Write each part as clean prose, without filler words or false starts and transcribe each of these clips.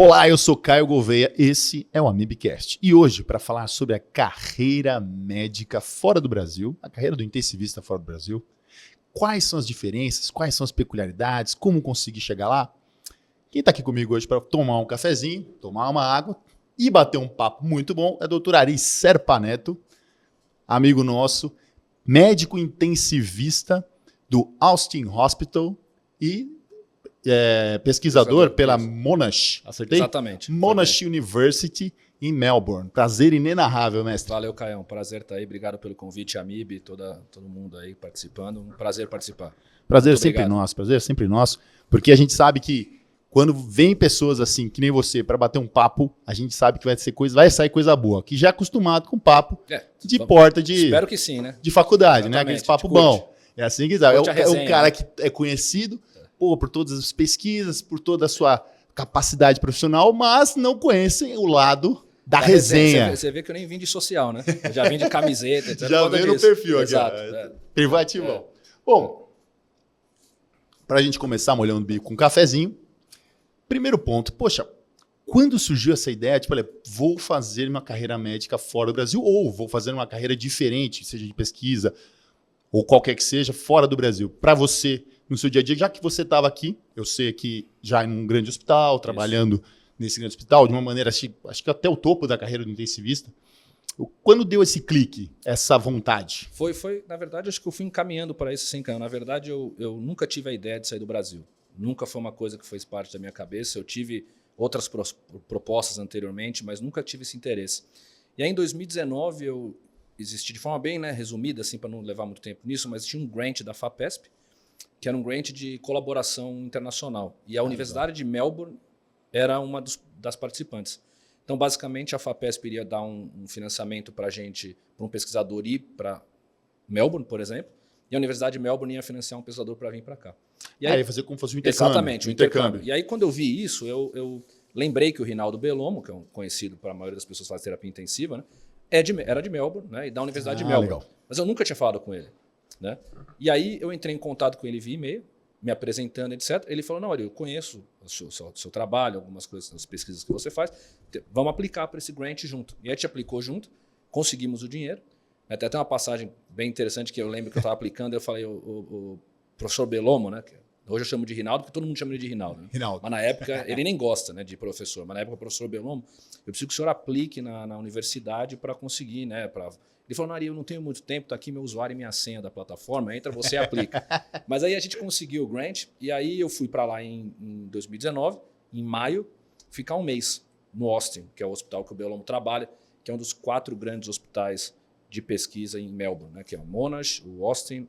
Olá, eu sou Caio Gouveia, esse é o AmibCast. E hoje, para falar sobre a carreira médica fora do Brasil, a carreira do intensivista fora do Brasil, quais são as diferenças, quais são as peculiaridades, como conseguir chegar lá? Quem está aqui comigo hoje para tomar um cafezinho, tomar uma água e bater um papo muito bom é o Dr. Ari Serpa Neto, amigo nosso, médico intensivista do Austin Hospital e pesquisador pela Monash, acertei? Exatamente. Monash University em Melbourne. Prazer inenarrável, mestre. Valeu, Caião. Prazer estar aí. Obrigado pelo convite, Amib, todo mundo aí participando. Um prazer participar. Prazer sempre nosso, prazer sempre nosso, porque a gente sabe que quando vem pessoas assim, que nem você, para bater um papo, a gente sabe que vai sair coisa boa, que já é acostumado com papo de porta de... Espero que sim, né? De faculdade, exatamente, né? Aqueles papo bom. É assim que sabe. É o cara que é conhecido por todas as pesquisas, por toda a sua capacidade profissional, mas não conhecem o lado da resenha. Você vê que eu nem vim de social, né? Eu já vim de camiseta, etc. Já veio no perfil aqui. Exato. Privativão. Bom, para a gente começar molhando o bico com um cafezinho, primeiro ponto, poxa, quando surgiu essa ideia, tipo, olha, vou fazer uma carreira médica fora do Brasil ou vou fazer uma carreira diferente, seja de pesquisa ou qualquer que seja, fora do Brasil, para você, no seu dia a dia, já que você estava aqui, eu sei que já em um grande hospital, trabalhando nesse grande hospital, de uma maneira, acho que até o topo da carreira do intensivista, quando deu esse clique, essa vontade? Foi, na verdade, acho que eu fui encaminhando para isso, sim, Caio. Na verdade, eu nunca tive a ideia de sair do Brasil. Nunca foi uma coisa que fez parte da minha cabeça. Eu tive outras propostas anteriormente, mas nunca tive esse interesse. E aí, em 2019, eu existi de forma bem resumida, assim, para não levar muito tempo nisso, mas tinha um grant da FAPESP, que era um grant de colaboração internacional. E a Universidade de Melbourne era uma das participantes. Então, basicamente, a FAPESP iria dar um financiamento para a gente, para um pesquisador ir para Melbourne, por exemplo, e a Universidade de Melbourne ia financiar um pesquisador para vir para cá. E aí fazer como fosse um intercâmbio. Exatamente, um intercâmbio. E aí, quando eu vi isso, eu lembrei que o Rinaldo Bellomo, que é um conhecido para a maioria das pessoas que fazem terapia intensiva, era de Melbourne, né, e da Universidade de Melbourne. Legal. Mas eu nunca tinha falado com ele. Né? E aí eu entrei em contato com ele via e-mail, me apresentando, etc. Ele falou, não, Ari, eu conheço o seu trabalho, algumas coisas, as pesquisas que você faz, vamos aplicar para esse grant junto. E aí a gente aplicou junto, conseguimos o dinheiro. Até tem uma passagem bem interessante que eu lembro que eu estava aplicando, eu falei, o professor Bellomo, né, que hoje eu chamo de Rinaldo, porque todo mundo chama ele de Rinaldo. Né? Rinaldo. Mas na época, ele nem gosta, né, de professor, mas na época o professor Bellomo, eu preciso que o senhor aplique na universidade para conseguir, né, Ele falou, Ari, eu não tenho muito tempo, está aqui meu usuário e minha senha da plataforma, entra você e aplica. Mas aí a gente conseguiu o grant, e aí eu fui para lá em 2019, em maio, ficar um mês no Austin, que é o hospital que o Bellomo trabalha, que é um dos 4 grandes hospitais de pesquisa em Melbourne, né, que é o Monash, o Austin,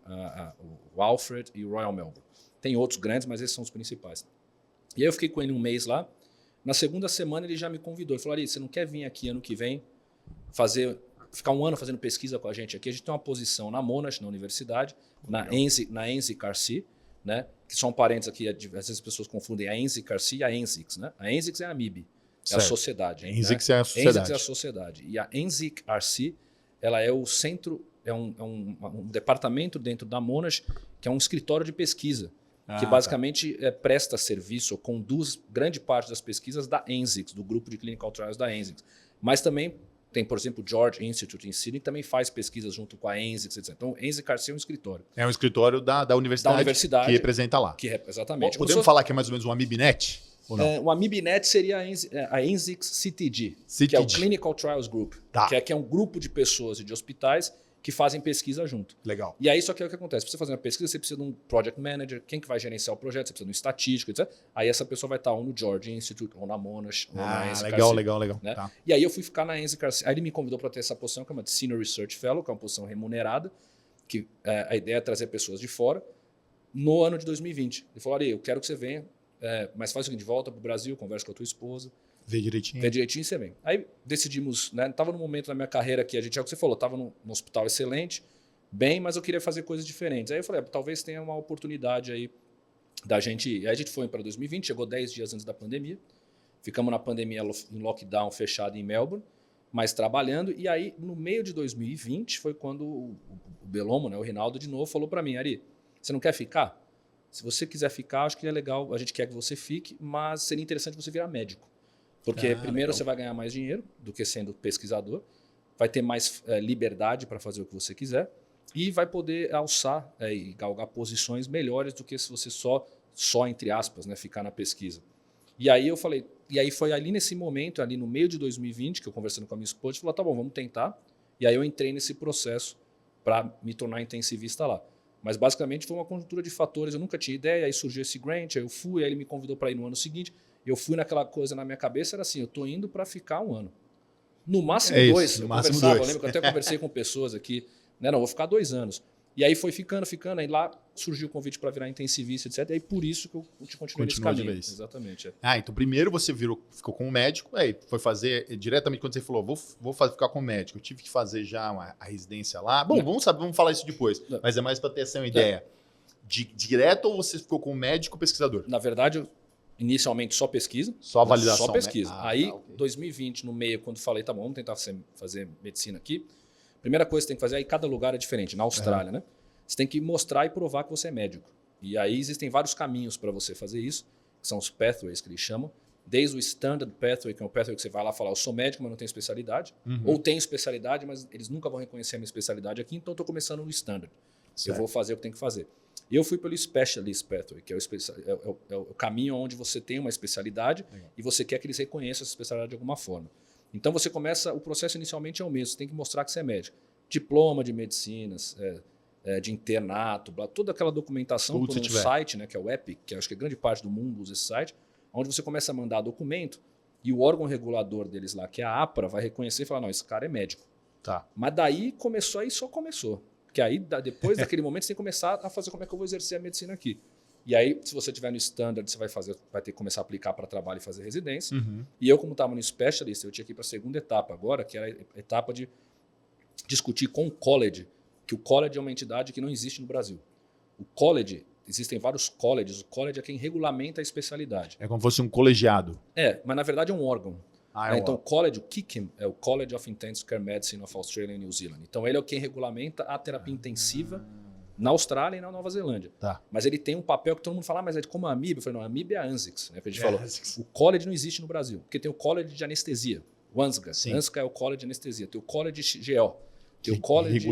o Alfred e o Royal Melbourne. Tem outros grandes, mas esses são os principais. E aí eu fiquei com ele um mês lá. Na segunda semana ele já me convidou. Ele falou, Ari, você não quer vir aqui ano que vem ficar um ano fazendo pesquisa com a gente aqui? A gente tem uma posição na Monash, na universidade, na NZICRC, né? Que são parentes aqui, às vezes as pessoas confundem a NZICRC e a NZICS. Né? A NZICS é a AMIB, é a sociedade. A NZICS é a sociedade. NZICS é a sociedade. E a NZICRC, ela é o centro, é um departamento dentro da Monash, que é um escritório de pesquisa, que basicamente presta serviço ou conduz grande parte das pesquisas da NZICS, do grupo de Clinical Trials da NZICS. Mas também tem, por exemplo, o George Institute em Sydney, que também faz pesquisas junto com a NZICS, etc. Então, o NZICRC é um escritório. É um escritório da universidade que representa lá. Exatamente. Podemos falar que é mais ou menos um AmibNet? Ou não? O AmibNet seria a NZICS CTG, que é o Clinical Trials Group, que é um grupo de pessoas e de hospitais que fazem pesquisa junto. Legal. E aí, só que é o que acontece. Para você fazer uma pesquisa, você precisa de um project manager, quem que vai gerenciar o projeto, você precisa de um estatístico, etc. Aí essa pessoa vai estar ou no George Institute, ou na Monash, ou na NZICRC. Legal. Né? Tá. E aí eu fui ficar na NZICRC. Aí ele me convidou para ter essa posição, que é uma de Senior Research Fellow, que é uma posição remunerada, que a ideia é trazer pessoas de fora, no ano de 2020. Ele falou, Ari, eu quero que você venha, mas faz o seguinte, volta para o Brasil, conversa com a tua esposa, Vê direitinho e você vem. Aí decidimos, né? Estava no momento da minha carreira que é o que você falou, estava num hospital excelente, bem, mas eu queria fazer coisas diferentes. Aí eu falei, talvez tenha uma oportunidade aí da gente ir. Aí a gente foi para 2020, chegou 10 dias antes da pandemia, ficamos na pandemia em lockdown fechado em Melbourne, mas trabalhando. E aí, no meio de 2020, foi quando o Bellomo, né, o Rinaldo, de novo, falou para mim, Ari, você não quer ficar? Se você quiser ficar, acho que é legal, a gente quer que você fique, mas seria interessante você virar médico. Porque primeiro legal. você vai ganhar mais dinheiro do que sendo pesquisador, vai ter mais liberdade para fazer o que você quiser e vai poder alçar e galgar posições melhores do que se você só entre aspas, né, ficar na pesquisa. E aí eu falei, e aí foi ali nesse momento, ali no meio de 2020, que eu conversando com a minha esposa, falou, tá bom, vamos tentar. E aí eu entrei nesse processo para me tornar intensivista lá. Mas basicamente foi uma conjuntura de fatores, eu nunca tinha ideia, aí surgiu esse grant, aí eu fui, aí ele me convidou para ir no ano seguinte. Eu fui naquela coisa na minha cabeça, era assim, eu tô indo para ficar um ano. No máximo dois. Eu conversava, eu lembro que eu até conversei com pessoas aqui, né, não, vou ficar 2 anos. E aí foi ficando, aí lá surgiu o convite para virar intensivista, etc. E aí por isso que eu continuei nesse caminho. Exatamente. Então primeiro você ficou como médico, aí foi fazer, diretamente quando você falou, vou ficar como médico, eu tive que fazer já a residência lá. Bom, vamos falar isso depois, mas é mais para ter essa ideia. Direto ou você ficou como médico pesquisador? Na verdade, inicialmente só pesquisa. Só a validação. Só pesquisa. Aí, 2020, no meio, quando falei, tá bom, vamos tentar fazer medicina aqui. Primeira coisa que você tem que fazer, aí cada lugar é diferente. Na Austrália, né? Você tem que mostrar e provar que você é médico. E aí existem vários caminhos para você fazer isso, que são os pathways que eles chamam. Desde o standard pathway, que é um pathway que você vai lá falar, eu sou médico, mas não tenho especialidade. Ou tenho especialidade, mas eles nunca vão reconhecer a minha especialidade aqui, então eu estou começando no standard. Certo. Eu vou fazer o que tenho que fazer. Eu fui pelo specialist pathway, que é o caminho onde você tem uma especialidade e você quer que eles reconheçam essa especialidade de alguma forma. Então você começa, o processo inicialmente é o mesmo, você tem que mostrar que você é médico. Diploma de medicinas, de internato, toda aquela documentação por um site, né, que é o EPIC, que acho que a grande parte do mundo usa esse site, onde você começa a mandar documento e o órgão regulador deles lá, que é a APRA, vai reconhecer e falar, não, esse cara é médico. Tá. Mas daí só começou. Porque aí, depois daquele momento, você tem que começar a fazer como é que eu vou exercer a medicina aqui. E aí, se você estiver no standard, você vai ter que começar a aplicar para trabalho e fazer residência. E eu, como estava no specialist, eu tinha que ir para a segunda etapa agora, que era a etapa de discutir com o college, que o college é uma entidade que não existe no Brasil. O college, existem vários colleges, o college é quem regulamenta a especialidade. É como se fosse um colegiado. Mas na verdade é um órgão. Então, o college, o CICM, é o College of Intensive Care Medicine of Australia and New Zealand. Então, ele é quem regulamenta a terapia intensiva na Austrália e na Nova Zelândia. Tá. Mas ele tem um papel que todo mundo fala, mas é como a AMIB. Eu falei, não, a AMIB é a ANZICS, né, que a gente falou. O college não existe no Brasil, porque tem o college de anestesia, o ANZGA. ANZGA é o college de anestesia. Tem o college de GO. Tem o college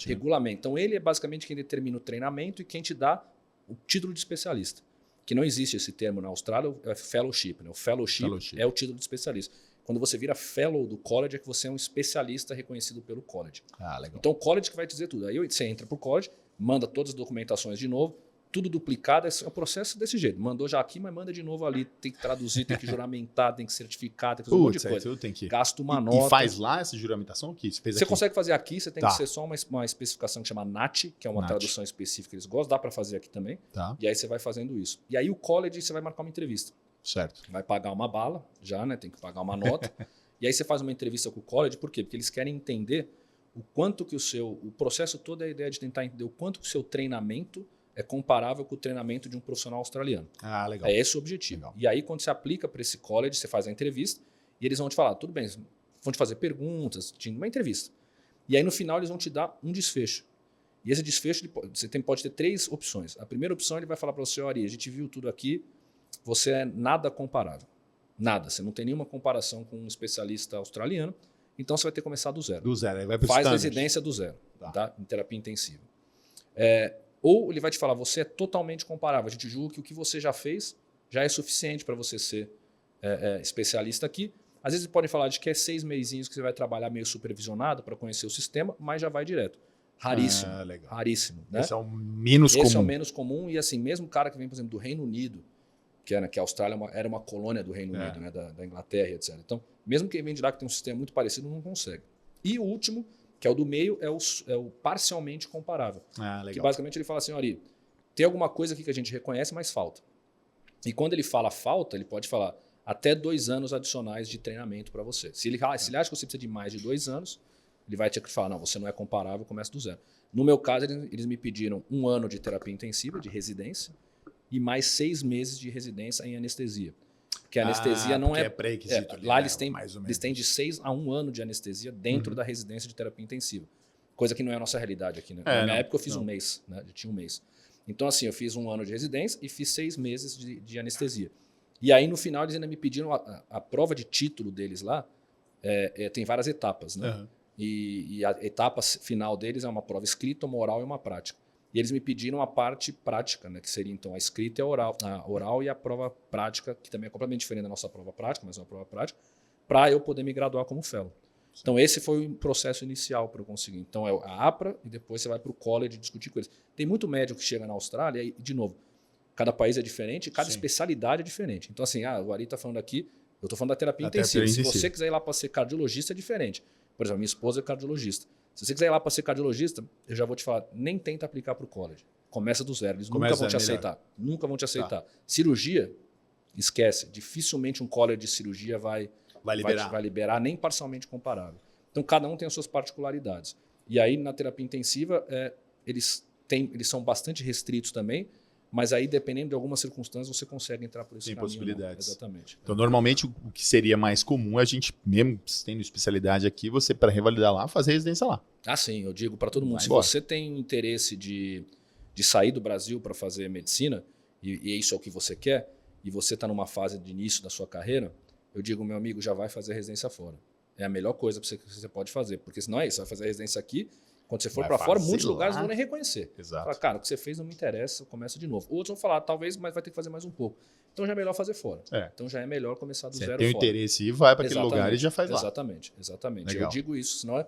regulamento. Então, ele é basicamente quem determina o treinamento e quem te dá o título de especialista. Que não existe esse termo na Austrália, é fellowship. Né? O fellowship é o título de especialista. Quando você vira fellow do college, é que você é um especialista reconhecido pelo college. Legal. Então, o college que vai te dizer tudo. Aí você entra para o college, manda todas as documentações de novo, tudo duplicado, é o processo desse jeito. Mandou já aqui, mas manda de novo ali. Tem que traduzir, tem que juramentar, tem que certificar, tem que fazer um monte de coisa. Gasta uma nota. E faz lá essa juramentação que você fez aqui? Você consegue fazer aqui, você tem que ser só uma especificação que chama NAT, que é uma tradução específica que eles gostam, dá para fazer aqui também. E aí você vai fazendo isso. E aí o college, você vai marcar uma entrevista. Certo. Vai pagar uma bala, já, né? Tem que pagar uma nota. E aí você faz uma entrevista com o college, por quê? Porque eles querem entender o quanto que o processo todo é a ideia de tentar entender o quanto que o seu treinamento é comparável com o treinamento de um profissional australiano. Legal. É esse o objetivo. Legal. E aí, quando você aplica para esse college, você faz a entrevista e eles vão te falar, tudo bem, vão te fazer perguntas, uma entrevista. E aí, no final, eles vão te dar um desfecho. E esse desfecho, você pode ter 3 opções. A primeira opção, ele vai falar para você, Ari, a gente viu tudo aqui, você é nada comparável. Nada. Você não tem nenhuma comparação com um especialista australiano, então você vai ter que começar do zero. Do zero. Aí vai pro Faz residência do zero, tá? Em terapia intensiva. Ou ele vai te falar, você é totalmente comparável. A gente julga que o que você já fez já é suficiente para você ser especialista aqui. Às vezes podem falar de que é 6 mesinhos que você vai trabalhar meio supervisionado para conhecer o sistema, mas já vai direto. Raríssimo. Legal. Raríssimo. Né? Esse é o menos comum. Esse é o menos comum. E assim, mesmo o cara que vem, por exemplo, do Reino Unido, que a Austrália era uma colônia do Reino Unido, né, da Inglaterra, etc. Então, mesmo quem vem de lá que tem um sistema muito parecido, não consegue. E o último, que é o do meio, é o parcialmente comparável. Legal. Que basicamente ele fala assim, olha, tem alguma coisa aqui que a gente reconhece, mas falta. E quando ele fala falta, ele pode falar até 2 anos adicionais de treinamento para você. Se ele acha que você precisa de mais de 2 anos, ele vai te falar, não, você não é comparável, começa do zero. No meu caso, eles me pediram 1 ano de terapia intensiva, de residência, e mais 6 meses de residência em anestesia. Porque a anestesia não é pré-requisito. Lá eles têm de 6 a 1 ano de anestesia dentro da residência de terapia intensiva. Coisa que não é a nossa realidade aqui. Né? Na minha época eu fiz 1 mês, né? Eu tinha 1 mês. Então, assim, eu fiz 1 ano de residência e fiz 6 meses de anestesia. E aí, no final, eles ainda me pediram a prova de título deles lá, tem várias etapas, né? Uhum. E a etapa final deles é uma prova escrita, uma oral e uma prática. E eles me pediram a parte prática, né? Que seria então a escrita e a oral e a prova prática, que também é completamente diferente da nossa prova prática, mas é uma prova prática, para eu poder me graduar como fellow. Então, esse foi o processo inicial para eu conseguir. Então, é a APRA e depois você vai para o college discutir com eles. Tem muito médico que chega na Austrália e, de novo, cada país é diferente, cada especialidade é diferente. Então, assim, o Ari está falando aqui, eu estou falando da terapia intensiva. Se você quiser ir lá para ser cardiologista, é diferente. Por exemplo, minha esposa é cardiologista. Se você quiser ir lá para ser cardiologista, eu já vou te falar, nem tenta aplicar para o college. Começa do zero. Eles nunca vão te aceitar. Nunca vão te aceitar. Tá. Cirurgia, esquece. Dificilmente um college de cirurgia vai liberar nem parcialmente comparável. Então, cada um tem as suas particularidades. E aí, na terapia intensiva, eles são bastante restritos também, mas aí, dependendo de algumas circunstâncias, você consegue entrar por esse caminho. Tem possibilidades. Exatamente. Então, normalmente, o que seria mais comum é a gente, mesmo tendo especialidade aqui, você, para revalidar lá, fazer residência lá. Ah, sim. Eu digo para todo mundo, se você tem interesse de sair do Brasil para fazer medicina, e isso é o que você quer, e você está numa fase de início da sua carreira, eu digo, meu amigo, já vai fazer residência fora. É a melhor coisa que você pode fazer, porque senão é isso, você vai fazer a residência aqui, quando você for para fora, muitos lugares vão nem reconhecer. Exato. Fala, cara, o que você fez não me interessa, começa de novo. Outros vão falar, talvez, mas vai ter que fazer mais um pouco. Então já é melhor fazer fora. Então já é melhor começar do zero fora. Você tem o interesse e vai para aquele lugar e já faz lá. Exatamente. Legal. Eu digo isso, senão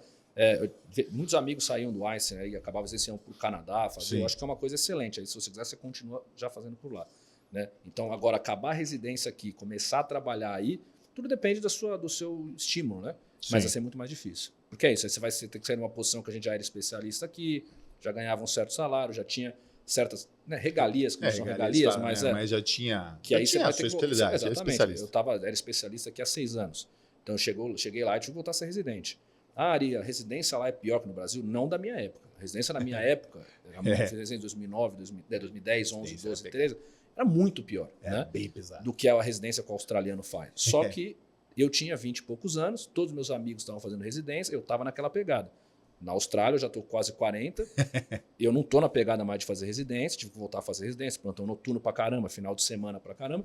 muitos amigos saíam do Einstein e acabavam às vezes iam para o Canadá fazer. Eu acho que é uma coisa excelente. Aí, se você quiser, você continua já fazendo por lá. Né? Então, agora, acabar a residência aqui, começar a trabalhar aí, tudo depende do seu estímulo, né? Mas vai ser muito mais difícil. Porque é isso, aí você vai ter que sair numa posição que a gente já era especialista aqui, já ganhava um certo salário, já tinha certas regalias, que não são regalias, mas já tinha. Que aí você vai a sua ter que especialidade. Exatamente. Eu era especialista aqui há 6 anos. Então eu cheguei lá e tive que voltar a ser residente. Ari, a residência lá é pior que no Brasil? Não da minha época. A residência na minha época, em 2009, 2010, 11, 12, 13, era muito pior. Né? Bem pesado. Do que a residência que o australiano faz. Só que eu tinha 20 e poucos anos, todos meus amigos estavam fazendo residência, eu estava naquela pegada. Na Austrália eu já estou quase 40, eu não estou na pegada mais de fazer residência, tive que voltar a fazer residência, plantão noturno pra caramba, final de semana pra caramba,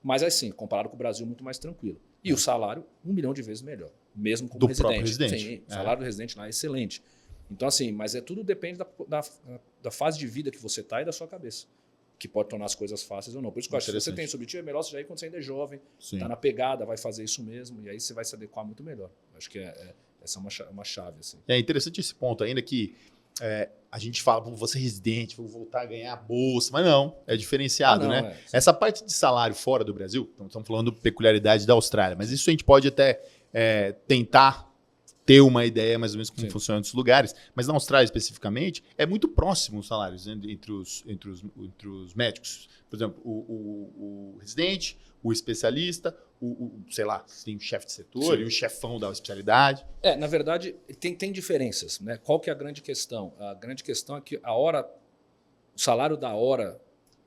mas assim, comparado com o Brasil, muito mais tranquilo. E o salário, 1 milhão de vezes melhor, mesmo como residente. Sim, o salário do residente lá é excelente. Então assim, mas tudo depende da fase de vida que você está e da sua cabeça, que pode tornar as coisas fáceis ou não. Por isso que eu acho que se você tem subjetivo, é melhor você já ir quando você ainda é jovem, está na pegada, vai fazer isso mesmo, e aí você vai se adequar muito melhor. Acho que essa é uma chave. Assim. É interessante esse ponto ainda que a gente fala, vou ser residente, vou voltar a ganhar a bolsa, mas não, é diferenciado, né? Essa parte de salário fora do Brasil, então estamos falando peculiaridade da Austrália, mas isso a gente pode até tentar ter uma ideia mais ou menos como funciona em outros lugares, mas na Austrália especificamente é muito próximo os salários entre os médicos. Por exemplo, o residente, o especialista, sei lá, tem o chefe de setor e o chefão da especialidade. Na verdade, tem diferenças. Né? Qual que é a grande questão? A grande questão é que o salário da hora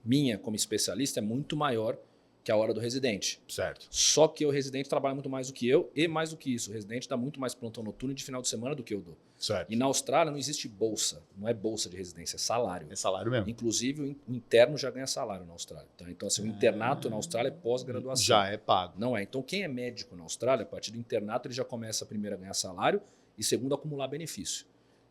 minha como especialista é muito maior que a hora do residente. Certo. Só que o residente trabalha muito mais do que eu e mais do que isso. O residente dá muito mais plantão noturno de final de semana do que eu dou. Certo. E na Austrália não existe bolsa. Não é bolsa de residência, é salário. É salário mesmo. Inclusive, o interno já ganha salário na Austrália. Tá? Então, assim, o internato na Austrália é pós-graduação. Já é pago. Não é. Então, quem é médico na Austrália, a partir do internato, ele já começa primeiro a ganhar salário e segundo a acumular benefício.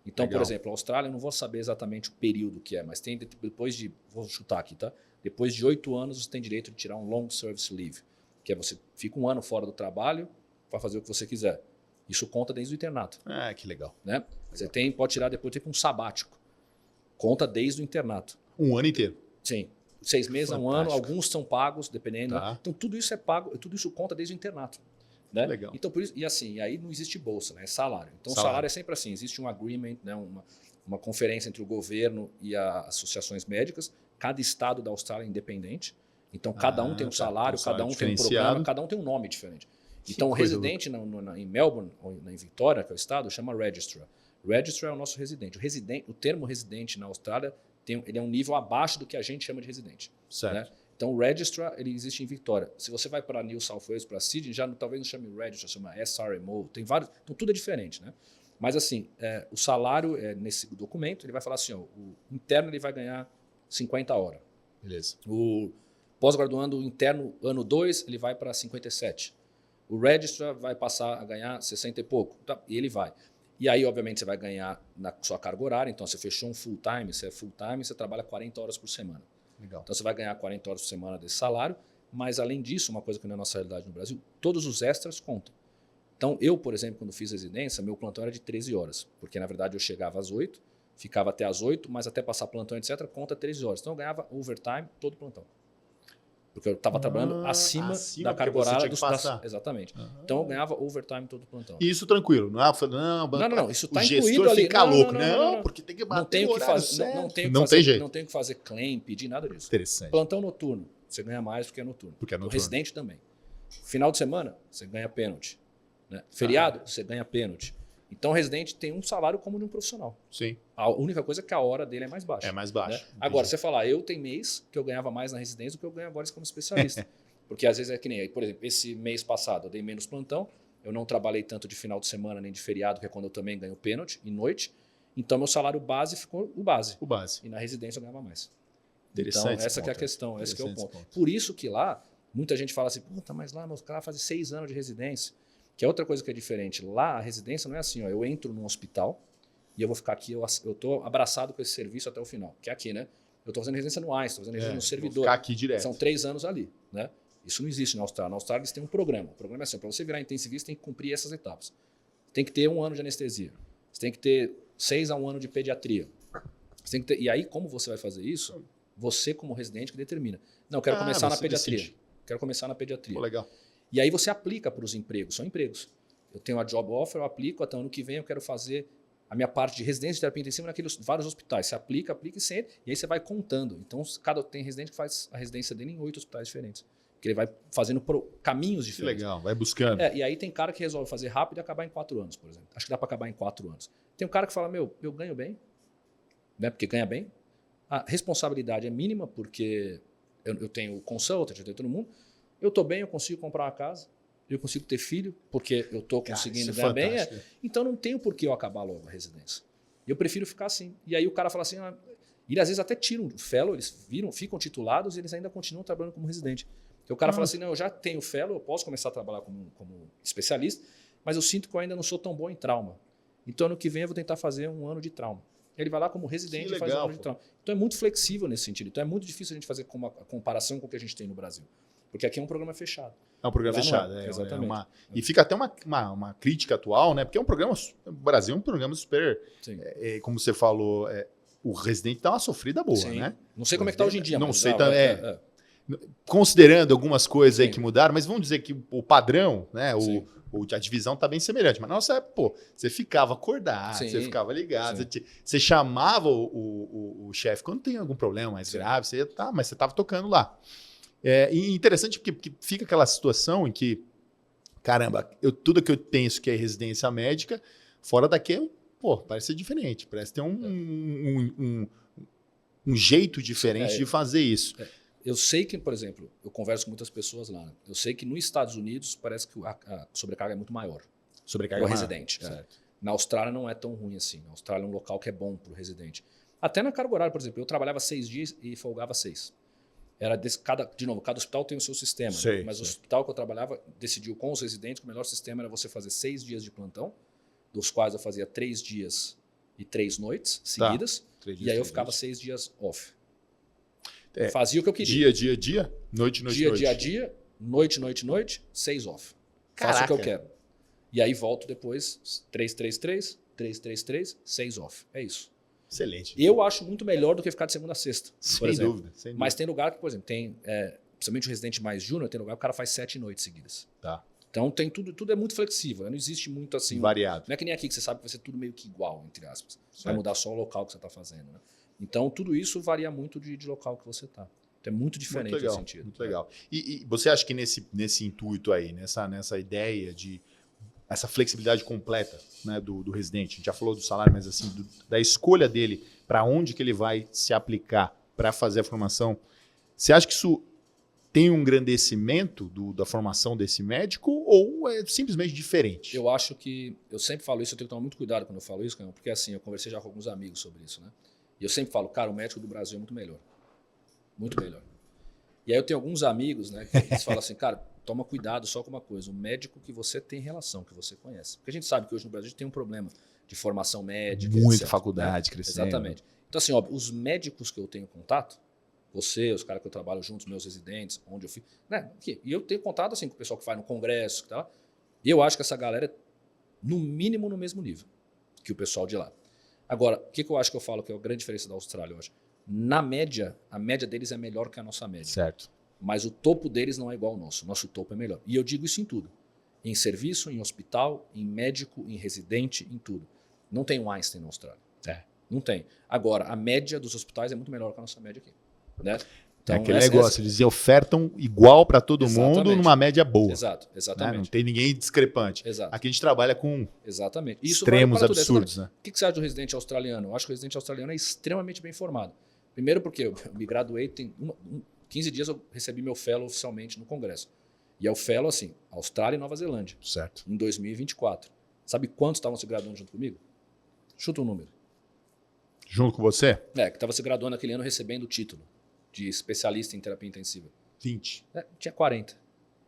Então, legal. Por exemplo, a Austrália, eu não vou saber exatamente o período que é, mas tem depois de, vou chutar aqui, tá? Depois de 8 anos, você tem direito de tirar um long service leave, que é você fica 1 ano fora do trabalho para fazer o que você quiser. Isso conta desde o internato. Ah, que legal. Né? Você pode tirar depois um sabático. Conta desde o internato. 1 ano inteiro? Sim. 6 meses a 1 ano, alguns são pagos, dependendo. Tá. Né? Então, tudo isso é pago, tudo isso conta desde o internato. Né? Legal. Então, por isso, e assim, aí não existe bolsa, né? É salário. Então, o salário é sempre assim, existe um agreement, né? uma conferência entre o governo e as associações médicas. Cada estado da Austrália é independente. Então, cada um tem um salário, cada um tem um programa, cada um tem um nome diferente. Então, o residente em Melbourne, ou em Vitória, que é o estado, chama Registrar. Registrar é o nosso residente. O termo residente na Austrália, ele é um nível abaixo do que a gente chama de residente. Certo. Né? Então, o Registrar, ele existe em Vitória. Se você vai para New South Wales, para Sydney, já talvez não chame Registrar, chama SRMO. Tem vários. Então, tudo é diferente, né? Mas, assim, o salário, nesse documento, ele vai falar assim, ó, o interno ele vai ganhar 50 horas. Beleza. O Pós-graduando interno, ano 2, ele vai para 57. O registrar vai passar a ganhar 60 e pouco. Tá? E ele vai. E aí, obviamente, você vai ganhar na sua carga horária. Então, você fechou um full-time, você é full-time, você trabalha 40 horas por semana. Legal. Então, você vai ganhar 40 horas por semana desse salário. Mas, além disso, uma coisa que não é a nossa realidade no Brasil, todos os extras contam. Então, eu, por exemplo, quando fiz residência, meu plantão era de 13 horas. Porque, na verdade, eu chegava às 8, ficava até às 8, mas até passar plantão, etc., conta 13 horas. Então, eu ganhava overtime todo o plantão. Porque eu estava trabalhando acima da carga horária dos passos. Exatamente. Então, eu ganhava overtime todo o plantão. E isso tranquilo, não é? Não, isso está incluído incluído ali. Fica louco. Não, porque tem que bater não tenho o que horário fazer, certo. não tem jeito. Não tenho que fazer claim, pedir nada disso. Interessante. Plantão noturno, você ganha mais porque é noturno. O residente também. Final de semana, você ganha pênalti. Né? Feriado, você ganha pênalti. Então, o residente tem um salário como de um profissional. Sim. A única coisa é que a hora dele é mais baixa. É mais baixa. Né? Agora, você falar, eu tenho mês que eu ganhava mais na residência do que eu ganho agora como especialista. Porque às vezes é que nem aí, por exemplo, esse mês passado eu dei menos plantão, eu não trabalhei tanto de final de semana nem de feriado, que é quando eu também ganho pênalti, e noite. Então, meu salário base ficou o base. O base. E na residência eu ganhava mais. Interessante. Então, essa que é a questão, esse que é o ponto. Por isso que lá, muita gente fala assim, puta, mas lá meus caras fazem 6 anos de residência. Que é outra coisa que é diferente. Lá, a residência não é assim, ó, eu entro num hospital e eu vou ficar aqui, eu estou abraçado com esse serviço até o final. Que é aqui, né? Eu estou fazendo residência no Einstein, estou fazendo residência no servidor. Vou ficar aqui direto. São 3 anos ali, né? Isso não existe na Austrália. Na Austrália eles têm um programa. O programa é assim, para você virar intensivista, tem que cumprir essas etapas. Tem que ter 1 ano de anestesia. Você tem que ter 6 a 1 ano de pediatria. Você tem que ter... E aí, como você vai fazer isso? Você, como residente, que determina. Não, eu quero começar na pediatria. Decide. Quero começar na pediatria. Pô, legal. E aí você aplica para os empregos. São empregos. Eu tenho a job offer, eu aplico, até ano que vem eu quero fazer a minha parte de residência de terapia intensiva naqueles vários hospitais. Você aplica e sente, e aí você vai contando. Então, tem residente que faz a residência dele em 8 hospitais diferentes. Que ele vai fazendo caminhos diferentes. Que legal, vai buscando. E aí tem cara que resolve fazer rápido e acabar em 4 anos, por exemplo. Acho que dá para acabar em 4 anos. Tem um cara que fala, eu ganho bem, né? Porque ganha bem. A responsabilidade é mínima, porque eu tenho consultant, eu tenho todo mundo. Eu estou bem, eu consigo comprar uma casa, eu consigo ter filho, porque eu estou conseguindo ganhar bem. Então não tenho por que eu acabar logo a residência. Eu prefiro ficar assim. E aí o cara fala assim, e às vezes até tiram o fellow, eles ficam titulados e eles ainda continuam trabalhando como residente. Então o cara fala assim, não, eu já tenho fellow, eu posso começar a trabalhar como especialista, mas eu sinto que eu ainda não sou tão bom em trauma. Então ano que vem eu vou tentar fazer 1 ano de trauma. Ele vai lá como residente e faz 1 ano de trauma. Então é muito flexível nesse sentido. Então é muito difícil a gente fazer uma comparação com o que a gente tem no Brasil. Porque aqui é um programa fechado. É um programa fechado. Exatamente. E fica até uma crítica atual, né? Porque é um programa. O Brasil é um programa super. Como você falou, o residente dá uma sofrida boa, Sim. né? Não sei como é que está hoje em dia. Não sei. Considerando algumas coisas aí que mudaram, mas vamos dizer que o padrão, né? A divisão está bem semelhante. Mas nossa, você ficava acordado, você ficava ligado, você chamava o chefe quando tem algum problema mais grave, mas você estava tocando lá. E interessante porque fica aquela situação em que, caramba, tudo que eu penso que é residência médica, fora daqui, parece ser diferente, parece ter um jeito diferente de fazer isso. Eu sei que, por exemplo, eu converso com muitas pessoas lá, né? Eu sei que nos Estados Unidos parece que a sobrecarga é muito maior. Sobrecarga para o residente. Na Austrália não é tão ruim assim. Na Austrália é um local que é bom para o residente. Até na carga horária, por exemplo, eu trabalhava 6 dias e folgava 6. Era cada hospital tem o seu sistema. Né? Mas o hospital que eu trabalhava decidiu com os residentes que o melhor sistema era você fazer 6 dias de plantão, dos quais eu fazia 3 dias e 3 noites seguidas. E aí eu ficava 6 dias off. Fazia o que eu queria. Dia? Noite. Dia, noite, 6 off. Faço o que eu quero. E aí volto depois, 3, 6 off. É isso. Excelente. Eu acho muito melhor do que ficar de segunda a sexta, por exemplo. Sem dúvida. Mas tem lugar que, por exemplo, tem, principalmente o residente mais júnior, tem lugar que o cara faz 7 noites seguidas. Tá. Então tem tudo é muito flexível, né? Não existe muito assim. Variado. Não é que nem aqui que você sabe que vai ser tudo meio que igual, entre aspas. Vai mudar só o local que você está fazendo, né? Então, tudo isso varia muito de local que você está. Então, é muito diferente nesse sentido. Muito legal. E você acha que nesse intuito aí, nessa ideia de essa flexibilidade completa, né, do residente, a gente já falou do salário, mas assim, da escolha dele para onde que ele vai se aplicar para fazer a formação, você acha que isso tem um engrandecimento da formação desse médico ou é simplesmente diferente? Eu acho que, eu sempre falo isso, eu tenho que tomar muito cuidado quando eu falo isso, porque assim, eu conversei já com alguns amigos sobre isso, né? E eu sempre falo, cara, o médico do Brasil é muito melhor. Muito melhor. E aí eu tenho alguns amigos, né, que eles falam assim, cara, toma cuidado só com uma coisa, o médico que você tem relação, que você conhece. Porque a gente sabe que hoje no Brasil a gente tem um problema de formação médica, Muita etc, faculdade né? crescendo. Exatamente. Então assim, óbvio, os médicos que eu tenho contato, você, os caras que eu trabalho juntos, meus residentes, onde eu fico, né? E eu tenho contato assim com o pessoal que faz no congresso, que tá lá, e eu acho que essa galera é no mínimo no mesmo nível que o pessoal de lá. Agora, o que eu acho que eu falo que é a grande diferença da Austrália hoje? Na média, a média deles é melhor que a nossa média. Certo. Mas o topo deles não é igual ao nosso. Nosso topo é melhor. E eu digo isso em tudo. Em serviço, em hospital, em médico, em residente, em tudo. Não tem um Einstein na Austrália. Não tem. Agora, a média dos hospitais é muito melhor que a nossa média aqui. Né? Então, aquele negócio, eles ofertam igual para todo mundo numa média boa. Exato, exatamente. Né? Não tem ninguém discrepante. Exato. Aqui a gente trabalha com extremos vale absurdos. Né? O que você acha do residente australiano? Eu acho que o residente australiano é extremamente bem formado. Primeiro porque eu me graduei, tem 15 dias eu recebi meu fellow oficialmente no Congresso. E é o fellow assim, Austrália e Nova Zelândia. Certo. Em 2024. Sabe quantos estavam se graduando junto comigo? Chuta um número. Junto com você? Que estava se graduando aquele ano recebendo o título de especialista em terapia intensiva. 20. Tinha 40.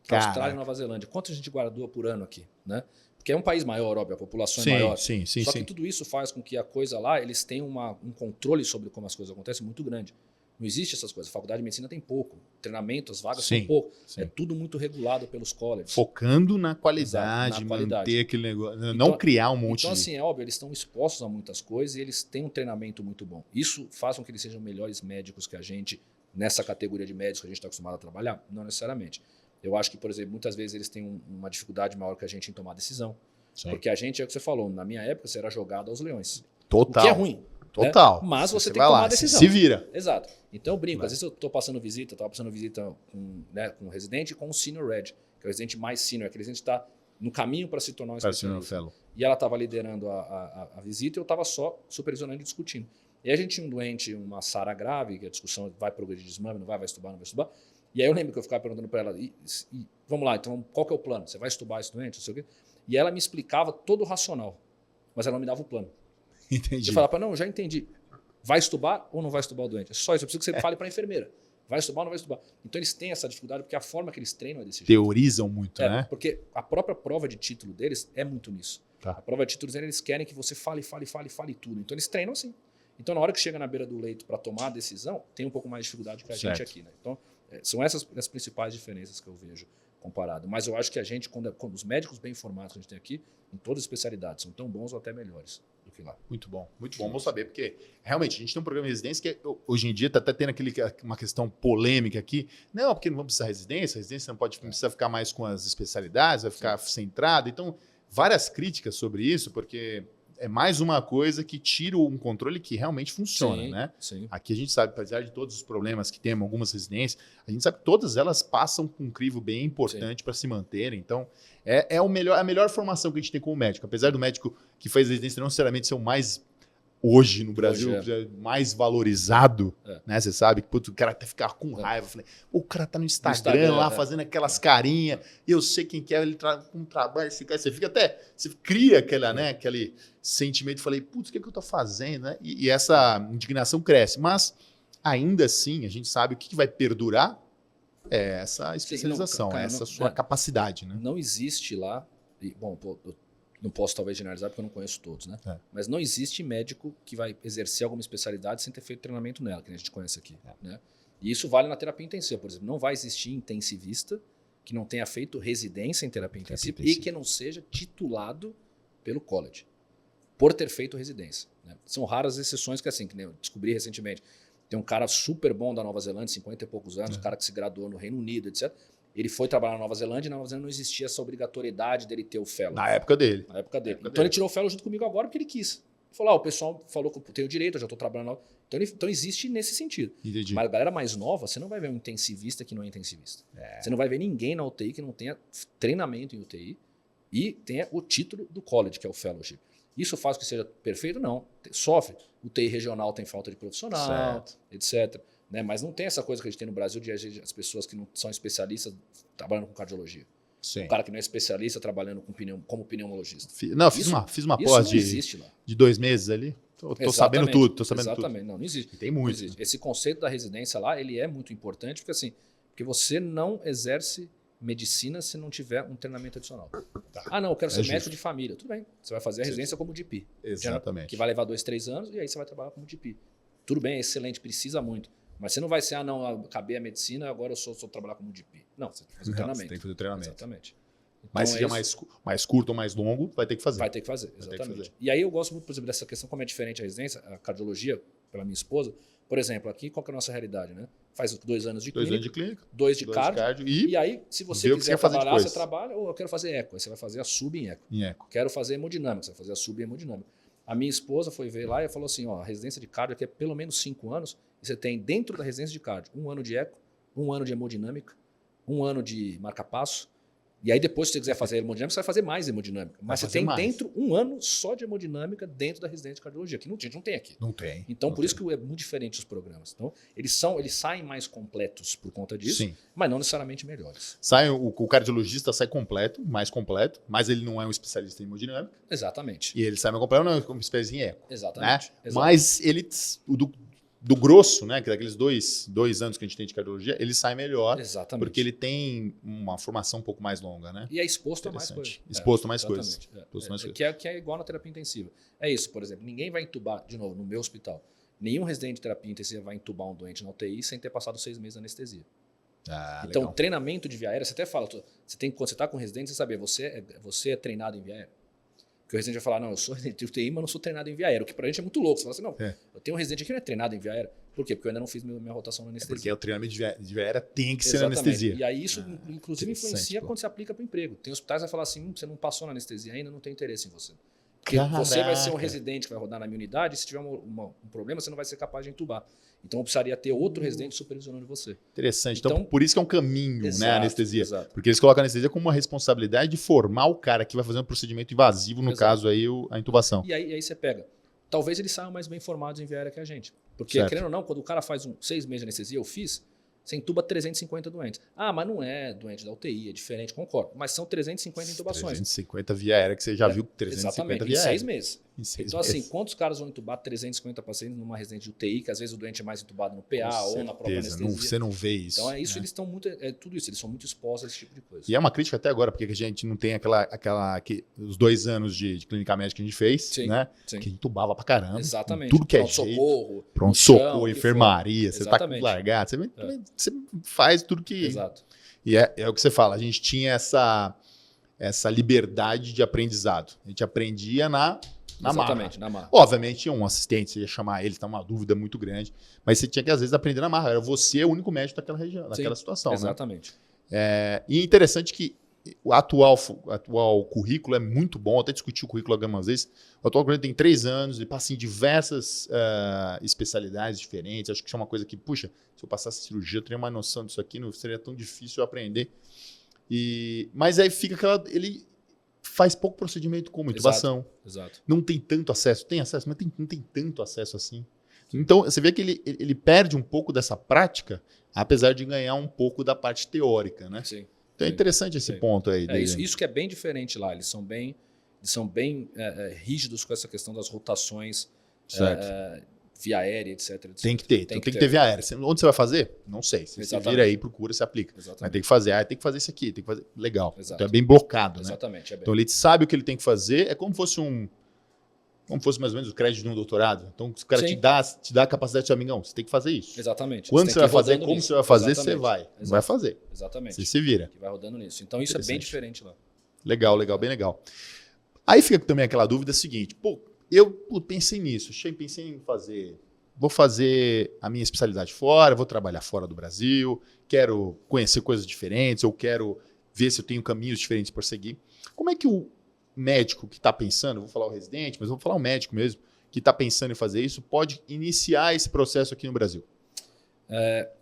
Caraca. Austrália e Nova Zelândia. Quanto a gente gradua por ano aqui? Né? Porque é um país maior, óbvio, a população é maior. Sim. Só que tudo isso faz com que a coisa lá, eles tenham um controle sobre como as coisas acontecem muito grande. Não existe essas coisas. A faculdade de medicina tem pouco. Treinamento, as vagas são pouco. Sim. É tudo muito regulado pelos colleges. Focando na qualidade, Exato, na qualidade. manter aquele negócio. Não criar um monte então, de... assim, é óbvio, eles estão expostos a muitas coisas e eles têm um treinamento muito bom. Isso faz com que eles sejam melhores médicos que a gente, nessa categoria de médicos que a gente está acostumado a trabalhar? Não necessariamente. Eu acho que, por exemplo, muitas vezes eles têm uma dificuldade maior que a gente em tomar decisão. Sim. Porque a gente, é o que você falou, na minha época você era jogado aos leões. Total. O que é ruim. Total. Né? Mas você tem que tomar a decisão. Se vira. Exato. Então eu brinco. Às vezes eu estou passando visita, estava passando visita com um residente e com um senior red, que é o residente mais senior, aquele residente que está no caminho para se tornar um especialista. E ela estava liderando a visita e eu estava só supervisionando e discutindo. E aí a gente tinha um doente, uma SARA grave, que a discussão vai progredir de desmame, não vai estubar, não vai estubar. E aí eu lembro que eu ficava perguntando para ela, vamos lá, então qual que é o plano? Você vai estubar esse doente? Não sei o quê. E ela me explicava todo o racional, mas ela não me dava o plano. Entendi. Eu falava, não, eu já entendi. Vai estubar ou não vai estubar o doente? É só isso, eu preciso que você fale para a enfermeira. Vai estubar ou não vai estubar? Então eles têm essa dificuldade porque a forma que eles treinam é desse jeito. Teorizam muito, né? Porque a própria prova de título deles é muito nisso. Tá. A prova de título deles, eles querem que você fale tudo. Então eles treinam assim. Então na hora que chega na beira do leito para tomar a decisão, tem um pouco mais de dificuldade que a gente aqui. Né? Então são essas as principais diferenças que eu vejo comparado. Mas eu acho que a gente, quando os médicos bem formados que a gente tem aqui, em todas as especialidades, são tão bons ou até melhores do que lá. Muito bom, muito bom. Vamos saber, porque realmente a gente tem um programa de residência que hoje em dia está até tendo uma questão polêmica aqui. Não, porque não vamos precisar de residência, a residência não precisa ficar mais com as especialidades, vai ficar centrada. Então, várias críticas sobre isso, porque é mais uma coisa que tira um controle que realmente funciona, né? Sim. Aqui a gente sabe, apesar de todos os problemas que tem em algumas residências, a gente sabe que todas elas passam por um crivo bem importante para se manterem. Então, é a melhor formação que a gente tem como médico. Apesar do médico que faz residência não necessariamente ser o mais, hoje no Brasil, mais valorizado, né? Você sabe que o cara até ficar com raiva. Eu falei, o cara tá no Instagram lá fazendo aquelas carinhas, eu sei quem quer, ele com trabalho, esse cara, você cria aquele sentimento, falei, putz, o que eu tô fazendo, né? E essa indignação cresce, mas ainda assim a gente sabe o que vai perdurar é essa especialização, essa sua capacidade, né? Não existe lá, eu não posso talvez generalizar porque eu não conheço todos, né? Mas não existe médico que vai exercer alguma especialidade sem ter feito treinamento nela, que a gente conhece aqui, né? E isso vale na terapia intensiva, por exemplo, não vai existir intensivista que não tenha feito residência em terapia intensiva e que não seja titulado pelo college por ter feito residência, né? São raras exceções que assim, que eu descobri recentemente. Tem um cara super bom da Nova Zelândia, 50 e poucos anos, um cara que se graduou no Reino Unido, etc. Ele foi trabalhar na Nova Zelândia e na Nova Zelândia não existia essa obrigatoriedade dele ter o fellow. Na época dele. Então ele tirou o fellow junto comigo agora porque ele quis. Ele falou, o pessoal falou que eu tenho direito, eu já estou trabalhando. Então existe nesse sentido. Entendi. Mas a galera mais nova, você não vai ver um intensivista que não é intensivista. Você não vai ver ninguém na UTI que não tenha treinamento em UTI e tenha o título do college, que é o fellowship. Isso faz com que seja perfeito? Não. Sofre. UTI regional tem falta de profissional, etc. Né? Mas não tem essa coisa que a gente tem no Brasil de as pessoas que não são especialistas trabalhando com cardiologia. Sim. O cara que não é especialista trabalhando como pneumologista. Fiz uma pós de 2 meses ali. Tô sabendo tudo. Exatamente. Não existe. E tem muito. Não existe. Esse conceito da residência lá, ele é muito importante, porque assim, Porque você não exerce medicina se não tiver um treinamento adicional. Tá. Ah, não, eu quero ser justo. médico de família. Tudo bem, você vai fazer a residência como GP. Exatamente. Que vai levar 2, 3 anos e aí você vai trabalhar como GP. Tudo bem, é excelente, precisa muito. Mas você não vai ser, ah, não, eu acabei a medicina, agora eu sou trabalhar como GP. Não, você tem que fazer o treinamento. Você tem que fazer o treinamento. Exatamente. Então, Mas seja mais curto ou mais longo, vai ter que fazer. Vai ter que fazer, exatamente. E aí eu gosto muito, por exemplo, dessa questão, como é diferente a residência, a cardiologia, pela minha esposa. Por exemplo, aqui, qual que é a nossa realidade, né? Faz 2 anos de clínica. 2 anos de clínica. 2 de cardio. E aí, se você quiser trabalhar, você trabalha, ou eu quero fazer eco. Aí você vai fazer a sub em eco. Quero fazer hemodinâmica, você vai fazer a sub em hemodinâmica. A minha esposa foi ver lá e falou assim, ó, a residência de cardio aqui é pelo menos 5 anos, e você tem dentro da residência de cardio 1 ano de eco, 1 ano de hemodinâmica, 1 ano de marca-passo, e aí depois, se você quiser fazer hemodinâmica, você vai fazer mais hemodinâmica. Mas você tem dentro 1 ano só de hemodinâmica dentro da residência de cardiologia, que a gente não tem aqui. Não tem. Então, por isso que é muito diferente os programas. Então, eles saem mais completos por conta disso, sim, mas não necessariamente melhores. O cardiologista sai mais completo, mas ele não é um especialista em hemodinâmica. Exatamente. E ele sai mais completo, não é um especialista em eco. Exatamente. Né? Mas ele, do grosso, né, que daqueles dois anos que a gente tem de cardiologia, ele sai melhor. Exatamente. Porque ele tem uma formação um pouco mais longa, né? E é exposto a mais coisas. Exposto a mais coisas. Que é igual na terapia intensiva. É isso, por exemplo, ninguém vai entubar, de novo, no meu hospital, nenhum residente de terapia intensiva vai entubar um doente na UTI sem ter passado 6 meses de anestesia. Então, legal. Treinamento de via aérea, você até fala, quando você está com residente, você sabe, você é treinado em via aérea? Porque o residente vai falar, não, eu sou residente de UTI, mas não sou treinado em via aérea. O que pra gente é muito louco. Você fala assim, não, eu tenho um residente aqui que não é treinado em via aérea. Por quê? Porque eu ainda não fiz minha rotação na anestesia. Porque o treinamento de via aérea tem que ser na anestesia. E aí isso, inclusive, influencia quando você aplica para o emprego. Tem hospitais que vai falar assim, você não passou na anestesia ainda, não tem interesse em você. Porque você vai ser um residente que vai rodar na minha unidade, e se tiver um problema, você não vai ser capaz de entubar. Então, eu precisaria ter outro residente supervisionando você. Interessante. Então, por isso que é um caminho, exato, né, a anestesia. Exato. Porque eles colocam a anestesia como uma responsabilidade de formar o cara que vai fazer um procedimento invasivo, no caso aí, a intubação. E aí você pega. Talvez eles saiam mais bem formados em via aérea que a gente. Porque, querendo ou não, quando o cara faz 6 meses de anestesia, eu fiz, você intuba 350 doentes. Ah, mas não é doente da UTI, é diferente, concordo. Mas são 350 intubações. 350 via aérea, que você já viu 350 via aérea. Em 6 meses. Então, assim, quantos caras vão intubar 350 pacientes numa residência de UTI, que às vezes o doente é mais intubado no PA ou na própria anestesia? Você não vê isso. Então, é isso, eles estão muito. É tudo isso, eles são muito expostos a esse tipo de coisa. E é uma crítica até agora, porque a gente não tem os 2 anos de clínica médica que a gente fez, né? Sim. Que intubava pra caramba. Exatamente. Tudo que é jeito. Pronto-socorro, enfermaria, você tá largado, você faz tudo que... Exato. E é o que você fala, a gente tinha essa liberdade de aprendizado. A gente aprendia na marra. Na marra. Obviamente, tinha um assistente, você ia chamar ele, tá uma dúvida muito grande, mas você tinha que, às vezes, aprender na marra. Era você o único médico daquela região, daquela situação. Exatamente. Né? E é interessante que o atual currículo é muito bom, eu até discuti o currículo algumas vezes. O atual currículo tem 3 anos, ele passa em diversas especialidades diferentes. Acho que isso é uma coisa que, puxa, se eu passasse cirurgia, eu teria uma noção disso aqui, não seria tão difícil eu aprender. Mas aí fica ele faz pouco procedimento como intubação. Exato. Não tem tanto acesso. Tem acesso, mas não tem tanto acesso assim. Então, você vê que ele perde um pouco dessa prática, apesar de ganhar um pouco da parte teórica, né? Sim. Então é interessante esse ponto aí. Isso que é bem diferente lá. Eles são bem rígidos com essa questão das rotações via aérea, etc. Tem que ter. Tem que ter via aérea. Onde você vai fazer? Não sei. Você vira aí, procura, você aplica. Exatamente. Mas tem que fazer. Tem que fazer isso aqui. Tem que fazer. Legal. Exato. Então é bem blocado, né? Exatamente. Então ele sabe o que ele tem que fazer. É como fosse mais ou menos o crédito de um doutorado. Então, o cara te dá a capacidade de amigão. Você tem que fazer isso. Exatamente. Quando você vai fazer, como você vai fazer, você vai fazer. Exatamente. Você se vira. Que vai rodando nisso. Então, isso é bem diferente lá. Legal, bem legal. Aí fica também aquela dúvida seguinte. Eu pensei nisso. Pensei em fazer... Vou fazer a minha especialidade fora, vou trabalhar fora do Brasil, quero conhecer coisas diferentes, eu quero ver se eu tenho caminhos diferentes para seguir. Como é que o médico que está pensando, vou falar o residente, mas vou falar o médico mesmo, que está pensando em fazer isso, pode iniciar esse processo aqui no Brasil?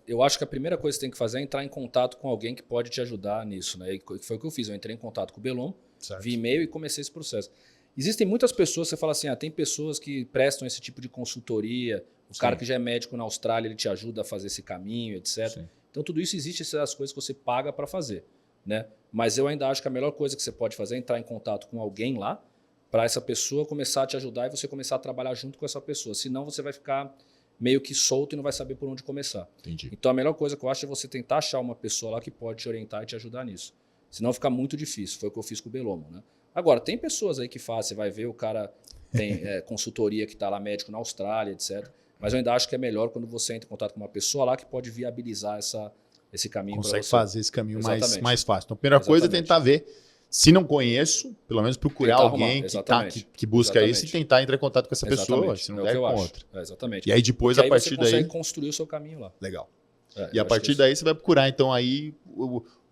Eu acho que a primeira coisa que você tem que fazer é entrar em contato com alguém que pode te ajudar nisso. Né? E foi o que eu fiz. Eu entrei em contato com o Belon, vi e-mail e comecei esse processo. Existem muitas pessoas, você fala assim, tem pessoas que prestam esse tipo de consultoria, o cara que já é médico na Austrália, ele te ajuda a fazer esse caminho, etc. Sim. Então, tudo isso existe, essas coisas que você paga para fazer. Né? Mas eu ainda acho que a melhor coisa que você pode fazer é entrar em contato com alguém lá, para essa pessoa começar a te ajudar e você começar a trabalhar junto com essa pessoa. Senão você vai ficar meio que solto e não vai saber por onde começar. Entendi. Então a melhor coisa que eu acho é você tentar achar uma pessoa lá que pode te orientar e te ajudar nisso. Senão fica muito difícil. Foi o que eu fiz com o Belomo, né? Agora, tem pessoas aí que fazem, você vai ver, o cara tem consultoria que está lá, médico na Austrália, etc. Mas eu ainda acho que é melhor quando você entra em contato com uma pessoa lá que pode viabilizar esse caminho para você. Consegue fazer esse caminho Exatamente. mais fácil. Então, a primeira coisa é tentar ver. Se não conheço, pelo menos procurar Tentar alguém arrumar, que busca isso e tentar entrar em contato com essa pessoa, se não der, com outra. Exatamente. E aí depois, porque a partir você daí... consegue construir o seu caminho lá. Legal. E a partir daí você vai procurar, então, aí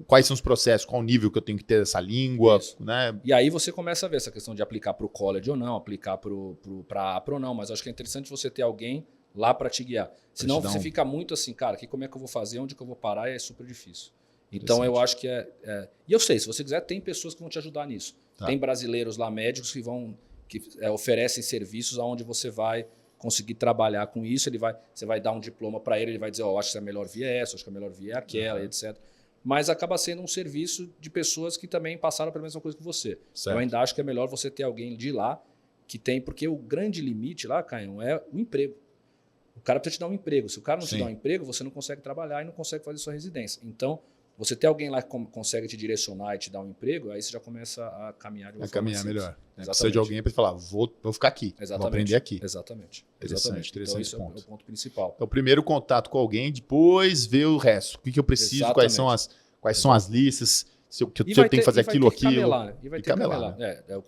quais são os processos, qual o nível que eu tenho que ter dessa língua, né? E aí você começa a ver essa questão de aplicar para o college ou não, aplicar para a APRA ou não, mas acho que é interessante você ter alguém lá para te guiar. Senão você fica muito assim, cara, como é que eu vou fazer, onde que eu vou parar, e é super difícil. Então eu acho que E eu sei, se você quiser, tem pessoas que vão te ajudar nisso. Tá. Tem brasileiros lá, médicos, que oferecem serviços onde você vai conseguir trabalhar com isso. Você vai dar um diploma para ele vai dizer, acho que é melhor via essa, acho que é melhor via aquela, etc. Mas acaba sendo um serviço de pessoas que também passaram pela mesma coisa que você. Certo. Eu ainda acho que é melhor você ter alguém de lá que tem, porque o grande limite lá, Caio, é o emprego. O cara precisa te dar um emprego. Se o cara não te dá um emprego, você não consegue trabalhar e não consegue fazer sua residência. Então, você ter alguém lá que consegue te direcionar e te dar um emprego, aí você já começa a caminhar de uma forma simples. Melhor. Precisa de alguém para falar, vou ficar aqui, vou aprender aqui. Exatamente. Interessante então, isso é o ponto principal. Então, primeiro contato com alguém, depois ver o resto. O que eu preciso, quais são as listas, se eu tenho que fazer aquilo. E vai ter que camelar.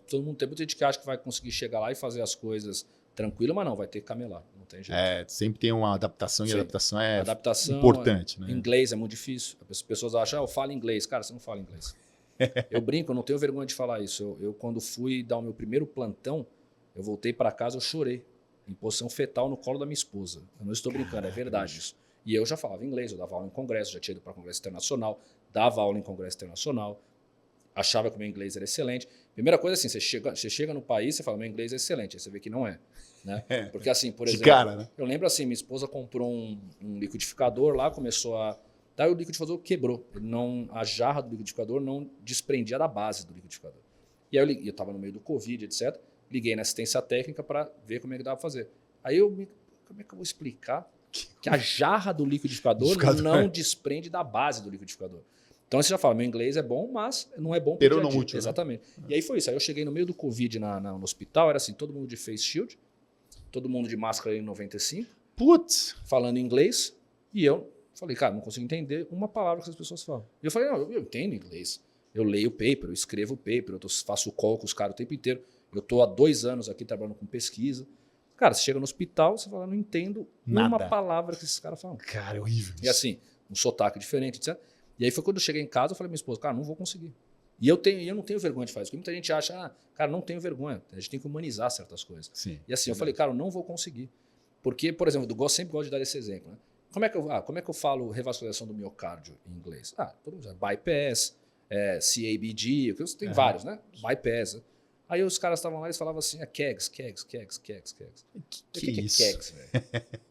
Todo mundo tem muita gente que acha que vai conseguir chegar lá e fazer as coisas tranquilo, mas não, vai ter que camelar. Não tem jeito. Sempre tem uma adaptação e a adaptação é adaptação importante. Né? Inglês é muito difícil. As pessoas acham, eu falo inglês. Cara, você não fala inglês. Eu brinco, eu não tenho vergonha de falar isso. Eu quando fui dar o meu primeiro plantão, eu voltei para casa, eu chorei. Em posição fetal no colo da minha esposa. Eu não estou brincando, é verdade isso. E eu já falava inglês, eu dava aula em congresso, já tinha ido para congresso internacional, dava aula em congresso internacional, achava que o meu inglês era excelente. Primeira coisa assim, você chega no país, você fala, meu inglês é excelente, aí você vê que não é. Né? Porque assim, por exemplo, né? Eu lembro assim, minha esposa comprou um liquidificador lá, começou a... Daí o liquidificador quebrou. A jarra do liquidificador não desprendia da base do liquidificador. E aí eu estava no meio do Covid, etc. Liguei na assistência técnica para ver como é que dava para fazer. Aí como é que eu vou explicar que a jarra do liquidificador não desprende da base do liquidificador? Então você já fala, meu inglês é bom, mas não é bom para o dia a dia. Útil, exatamente. Né? E aí foi isso. Aí eu cheguei no meio do Covid no hospital, era assim, todo mundo de face shield, todo mundo de máscara N95, falando inglês, e eu falei, cara, não consigo entender uma palavra que as pessoas falam. E eu falei, não, eu entendo inglês. Eu leio o paper, eu escrevo o paper, faço call com os caras o tempo inteiro. Eu estou há 2 anos aqui trabalhando com pesquisa. Cara, você chega no hospital, você fala, não entendo uma palavra que esses caras falam. Cara, é horrível. E assim, um sotaque diferente, etc. E aí foi quando eu cheguei em casa, eu falei pra minha esposa, cara, não vou conseguir. E eu não tenho vergonha de fazer isso. Porque muita gente acha, cara, não tenho vergonha. A gente tem que humanizar certas coisas. Sim, e assim, eu falei, cara, eu não vou conseguir. Porque, por exemplo, eu sempre gosto de dar esse exemplo. Né? Como é que eu falo revascularização do miocárdio em inglês? Todo mundo sabe. Bypass, CABG, tem vários, né? Bypass. Aí os caras estavam lá e falavam assim, KEGS. Que é isso? KEGS, velho?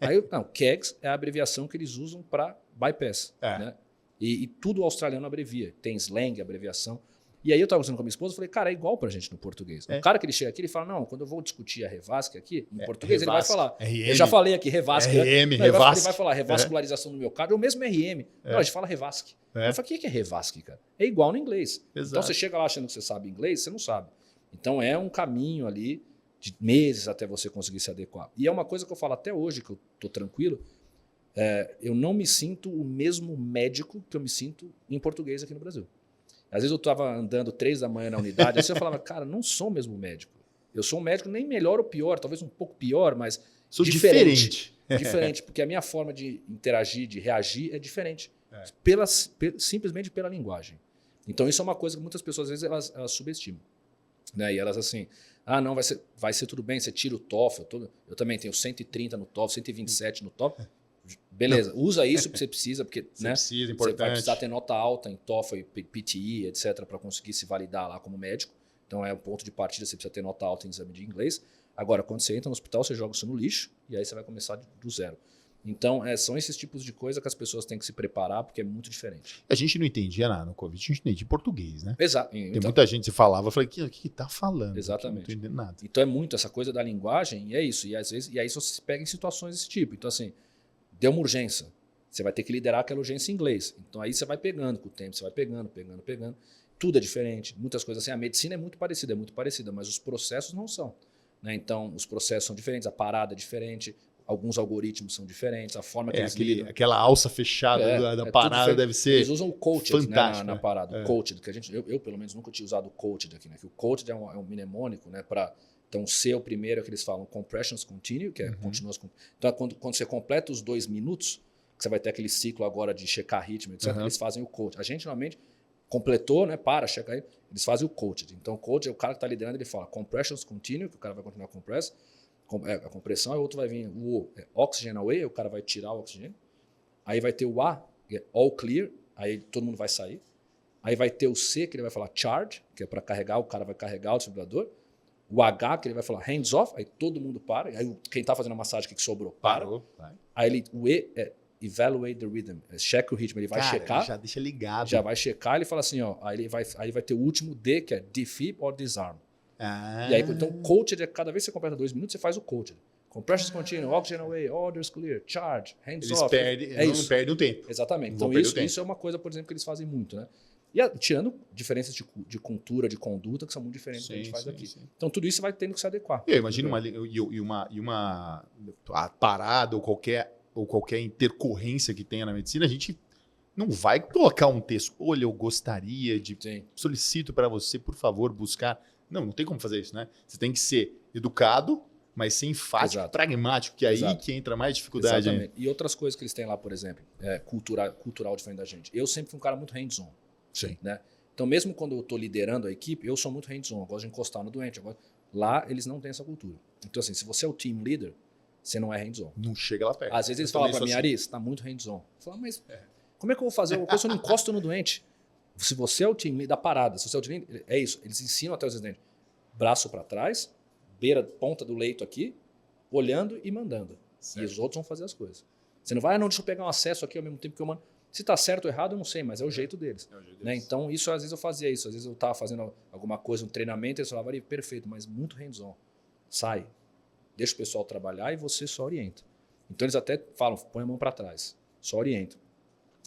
Aí, KEGS é a abreviação que eles usam para bypass. Né? E tudo australiano abrevia. Tem slang, abreviação. E aí eu estava conversando com a minha esposa e falei, cara, é igual pra gente no português. O cara que ele chega aqui, ele fala, não, quando eu vou discutir a Revasc aqui, em português, ele vai falar. Eu já falei aqui, Revasc. RM, né? Ele vai falar revascularização do miocárdio, ou mesmo RM. Não, a gente fala Revasc. Eu falei, o que é Revasc, cara? É igual no inglês. Exato. Então você chega lá achando que você sabe inglês, você não sabe. Então é um caminho ali de meses até você conseguir se adequar. E é uma coisa que eu falo até hoje, que eu tô tranquilo, eu não me sinto o mesmo médico que eu me sinto em português aqui no Brasil. Às vezes eu estava andando 3 da manhã na unidade, assim eu falava, cara, não sou o mesmo médico. Eu sou um médico nem melhor ou pior, talvez um pouco pior, mas sou diferente. Diferente, porque a minha forma de interagir, de reagir é diferente. Simplesmente pela linguagem. Então isso é uma coisa que muitas pessoas às vezes elas subestimam. Né? E elas assim, não, vai ser tudo bem, você tira o TOEFL. Eu também tenho 130 no TOEFL, 127 no TOEFL. Beleza, usa isso que você precisa, porque importante. Você vai precisar ter nota alta em TOEFL, PTE, etc., para conseguir se validar lá como médico. Então é um ponto de partida, você precisa ter nota alta em exame de inglês. Agora, quando você entra no hospital, você joga isso no lixo e aí você vai começar do zero. Então, são esses tipos de coisa que as pessoas têm que se preparar, porque é muito diferente. A gente não entendia nada no Covid, a gente não entendia português, né? Exato. Tem Então, muita gente que falava, eu falei, o que tá falando? exatamente. Não tô entendendo nada. Então é muito essa coisa da linguagem, e é isso. E às vezes, e aí você se pega em situações desse tipo. Então, assim, deu uma urgência. Você vai ter que liderar aquela urgência em inglês. Então aí você vai pegando com o tempo, você vai pegando. Tudo é diferente. Muitas coisas assim, a medicina é muito parecida, mas os processos não são. Né? Então, os processos são diferentes, a parada é diferente, alguns algoritmos são diferentes, a forma que eles lidam. Aquela alça fechada da parada deve ser. Eles usam o coached, né, na parada. É. O coached, que eu, pelo menos, nunca tinha usado o coached aqui. Né? Que o coached é um mnemônico, né? Então, o C é o primeiro, que eles falam compressions continue, que é continuous. Então, quando você completa os 2 minutos, que você vai ter aquele ciclo agora de checar ritmo, etc., eles fazem o coach. A gente, normalmente, completou, né? Checa aí, eles fazem o coached. Então, o coach é o cara que está liderando, ele fala compressions continue, que o cara vai continuar a compressão, aí o outro vai vir o oxygen away, o cara vai tirar o oxigênio. Aí vai ter o A, que é all clear, aí todo mundo vai sair. Aí vai ter o C, que ele vai falar charge, que é para carregar, o cara vai carregar o desfibrilador. O H, que ele vai falar hands off, aí todo mundo para. Aí quem está fazendo a massagem, que sobrou, para. Aí o E é evaluate the rhythm, checa o ritmo, ele vai checar. Ele já deixa ligado. Já vai checar, ele fala assim, ó, aí vai ter o último D, que é defib or disarm. E aí, então, coached, cada vez que você completa 2 minutos, você faz o coached. Compressions continue, oxygen away, orders clear, charge, hands off. Eles perdem o tempo. Exatamente. Então, isso é uma coisa, por exemplo, que eles fazem muito, né? E tirando diferenças de cultura, de conduta, que são muito diferentes do que a gente faz aqui. Sim. Então, tudo isso vai tendo que se adequar. Eu imagino uma parada ou qualquer intercorrência que tenha na medicina, a gente não vai colocar um texto. Olha, eu gostaria de... Solicito para você, por favor, buscar... Não tem como fazer isso, né? Você tem que ser educado, mas ser enfático, pragmático, que é aí que entra mais dificuldade. Exatamente. E outras coisas que eles têm lá, por exemplo, cultural diferente da gente. Eu sempre fui um cara muito hands-on. Sim. Né? Então, mesmo quando eu estou liderando a equipe, eu sou muito hands-on, eu gosto de encostar no doente. Lá, eles não têm essa cultura. Então, assim, se você é o team leader, você não é hands-on. Não chega lá perto. Às vezes eles falam para mim, Ari, você está muito hands-on. Eu falo, mas como é que eu vou fazer alguma coisa se eu não encosto no doente? Se você é o team leader da parada, se você é o team leader, é isso. Eles ensinam até os residentes. Braço para trás, ponta do leito aqui, olhando e mandando. Certo. E os outros vão fazer as coisas. Você não vai, deixa eu pegar um acesso aqui ao mesmo tempo que eu mando. Se está certo ou errado, eu não sei, mas é o jeito deles. Né? Então, isso às vezes eu fazia isso. Às vezes eu estava fazendo alguma coisa, um treinamento, e eles falavam, Ari, perfeito, mas muito hands-on. Sai. Deixa o pessoal trabalhar e você só orienta. Então, eles até falam, põe a mão para trás. Só orienta.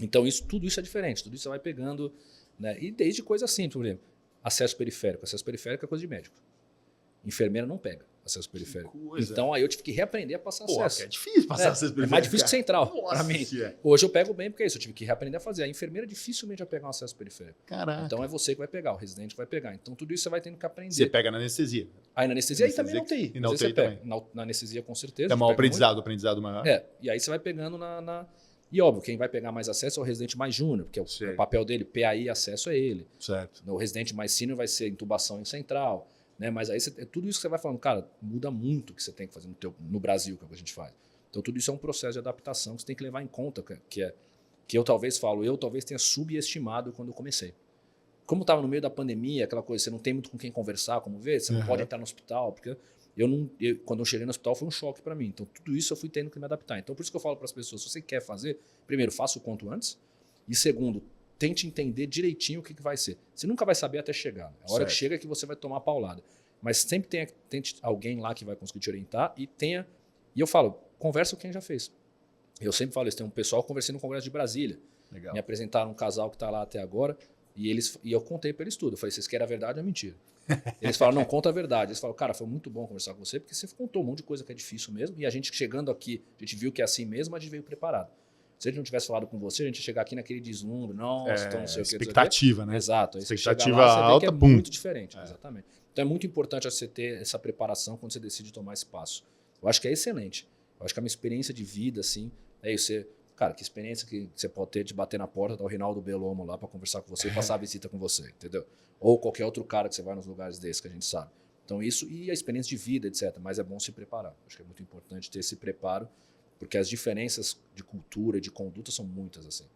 Então, tudo isso é diferente. Tudo isso você vai pegando... Né? E desde coisa simples, por exemplo, acesso periférico. Acesso periférico é coisa de médico. Enfermeira não pega acesso periférico. Então, aí eu tive que reaprender a passar acesso. É difícil passar acesso periférico. É mais difícil que central, para mim. É. Hoje eu pego bem, porque é isso. Eu tive que reaprender a fazer. A enfermeira dificilmente vai pegar um acesso periférico. Caraca. Então, é você que vai pegar, o residente que vai pegar. Então, tudo isso você vai tendo que aprender. Você pega na anestesia. Aí na anestesia, aí também não tem. E na UTI também. Na anestesia, com certeza. É um aprendizado maior. E aí você vai pegando E óbvio, quem vai pegar mais acesso é o residente mais júnior, porque o papel dele, PAI, acesso é ele. Certo. O residente mais sênior vai ser intubação em central. Né? Mas aí tudo isso que você vai falando, cara, muda muito o que você tem que fazer no Brasil, que é o que a gente faz. Então tudo isso é um processo de adaptação que você tem que levar em conta, que eu talvez tenha subestimado quando eu comecei. Como estava no meio da pandemia, aquela coisa, você não tem muito com quem conversar, como ver, você não pode entrar no hospital, porque quando eu cheguei no hospital foi um choque para mim. Então tudo isso eu fui tendo que me adaptar. Então por isso que eu falo para as pessoas, se você quer fazer, primeiro, faça o quanto antes, e segundo, tente entender direitinho o que vai ser. Você nunca vai saber até chegar. A hora que chega é que você vai tomar a paulada. Mas sempre tente alguém lá que vai conseguir te orientar e eu falo, conversa com quem já fez. Eu sempre falo isso, tem um pessoal conversando no Congresso de Brasília. Legal. Me apresentaram um casal que está lá até agora e eu contei para eles tudo. Eu falei, vocês querem a verdade ou a mentira? Eles falaram, não, conta a verdade. Eles falaram, cara, foi muito bom conversar com você porque você contou um monte de coisa que é difícil mesmo e a gente chegando aqui, a gente viu que é assim mesmo, mas a gente veio preparado. Se a gente não tivesse falado com você, a gente ia chegar aqui naquele deslumbre, nossa, então não sei o que. Expectativa, né? Exato. Aí expectativa lá, você alta, vê que é muito diferente. Exatamente. Então é muito importante você ter essa preparação quando você decide tomar esse passo. Eu acho que é excelente. Eu acho que a minha experiência de vida, assim, cara, que experiência que você pode ter de bater na porta, dar o Rinaldo Belomo lá para conversar com você e passar a visita com você, entendeu? Ou qualquer outro cara que você vai nos lugares desses que a gente sabe. Então isso e a experiência de vida, etc. Mas é bom se preparar. Acho que é muito importante ter esse preparo, porque as diferenças de cultura e de conduta são muitas, assim.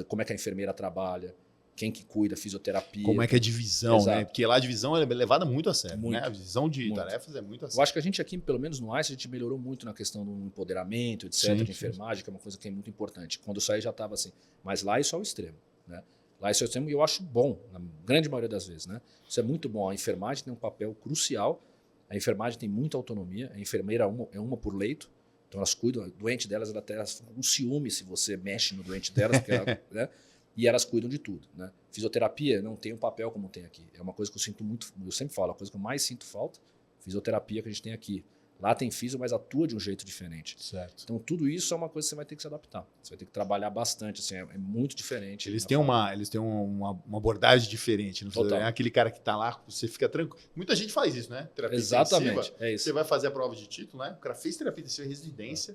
Como é que a enfermeira trabalha, quem que cuida, fisioterapia. Como é que é a divisão, Exato. né? Porque lá a divisão é levada muito a sério, Muito, né? A divisão de muito. tarefas é muito a sério. Eu acho que a gente aqui, pelo menos no ICE, a gente melhorou muito na questão do empoderamento, etc., Sim, de enfermagem, que é uma coisa que é muito importante. Quando eu saí já estava assim. Mas lá isso é o extremo, né? Lá isso é o extremo e eu acho bom, na grande maioria das vezes, né? Isso é muito bom. A enfermagem tem um papel crucial. A enfermagem tem muita autonomia. A enfermeira é uma por leito. Então elas cuidam, o doente delas, elas ficam com ciúme se você mexe no doente delas, porque né? E elas cuidam de tudo, né? Fisioterapia não tem um papel como tem aqui. É uma coisa que eu sinto muito, eu sempre falo, a coisa que eu mais sinto falta, fisioterapia que a gente tem aqui. Lá tem fisio, mas atua de um jeito diferente. Certo. Então tudo isso é uma coisa que você vai ter que se adaptar. Você vai ter que trabalhar bastante, assim, é muito diferente. Eles têm uma abordagem diferente. Não Total. é aquele cara que está lá, você fica tranquilo. Muita gente faz isso, né? Terapia Exatamente, intensiva, é isso. Você vai fazer a prova de título, né? O cara fez terapia intensiva em residência,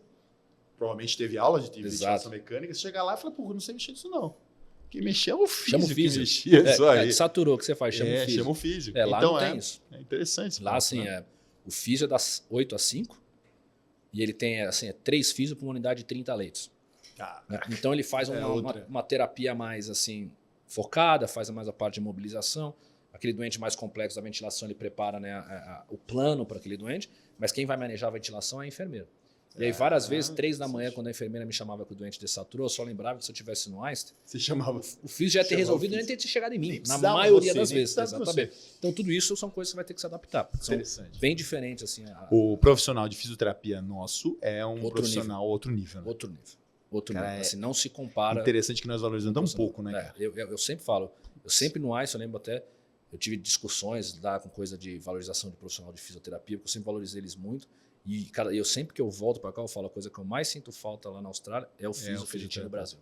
provavelmente teve aula de ventilação mecânica, você chega lá e fala, pô, não sei mexer nisso não. Quem mexia é o físico. Chama o físico. Mexia isso aí. Saturou, o que você faz? Chama o físico. Chama o físico. Lá então, não tem isso. É interessante. Lá, assim, o físio é das 8 às 5 e ele tem, assim, 3 físio para uma unidade de 30 leitos. Então ele faz uma terapia mais, assim, focada, faz mais a parte de mobilização. Aquele doente mais complexo da ventilação, ele prepara, né, o plano para aquele doente, mas quem vai manejar a ventilação é a enfermeira. E aí, várias vezes, 3 da manhã, quando a enfermeira me chamava que o doente desaturou, eu só lembrava que se eu estivesse no Einstein, você chamava. O físio já ia ter resolvido e nem ter chegado em mim, na maioria das vezes. Exatamente. Então, tudo isso são coisas que você vai ter que se adaptar. São bem diferentes. Assim, o profissional de fisioterapia nosso é um profissional outro nível. Né? Outro nível. Outro nível. Assim, não se compara. Interessante que nós valorizamos tão pouco, né? Eu sempre falo, eu sempre no Einstein, eu lembro até, eu tive discussões lá com coisa de valorização de profissional de fisioterapia, porque eu sempre valorizei eles muito. E, cara, eu sempre que eu volto para cá, eu falo, a coisa que eu mais sinto falta lá na Austrália é o físico que a gente tem no Brasil.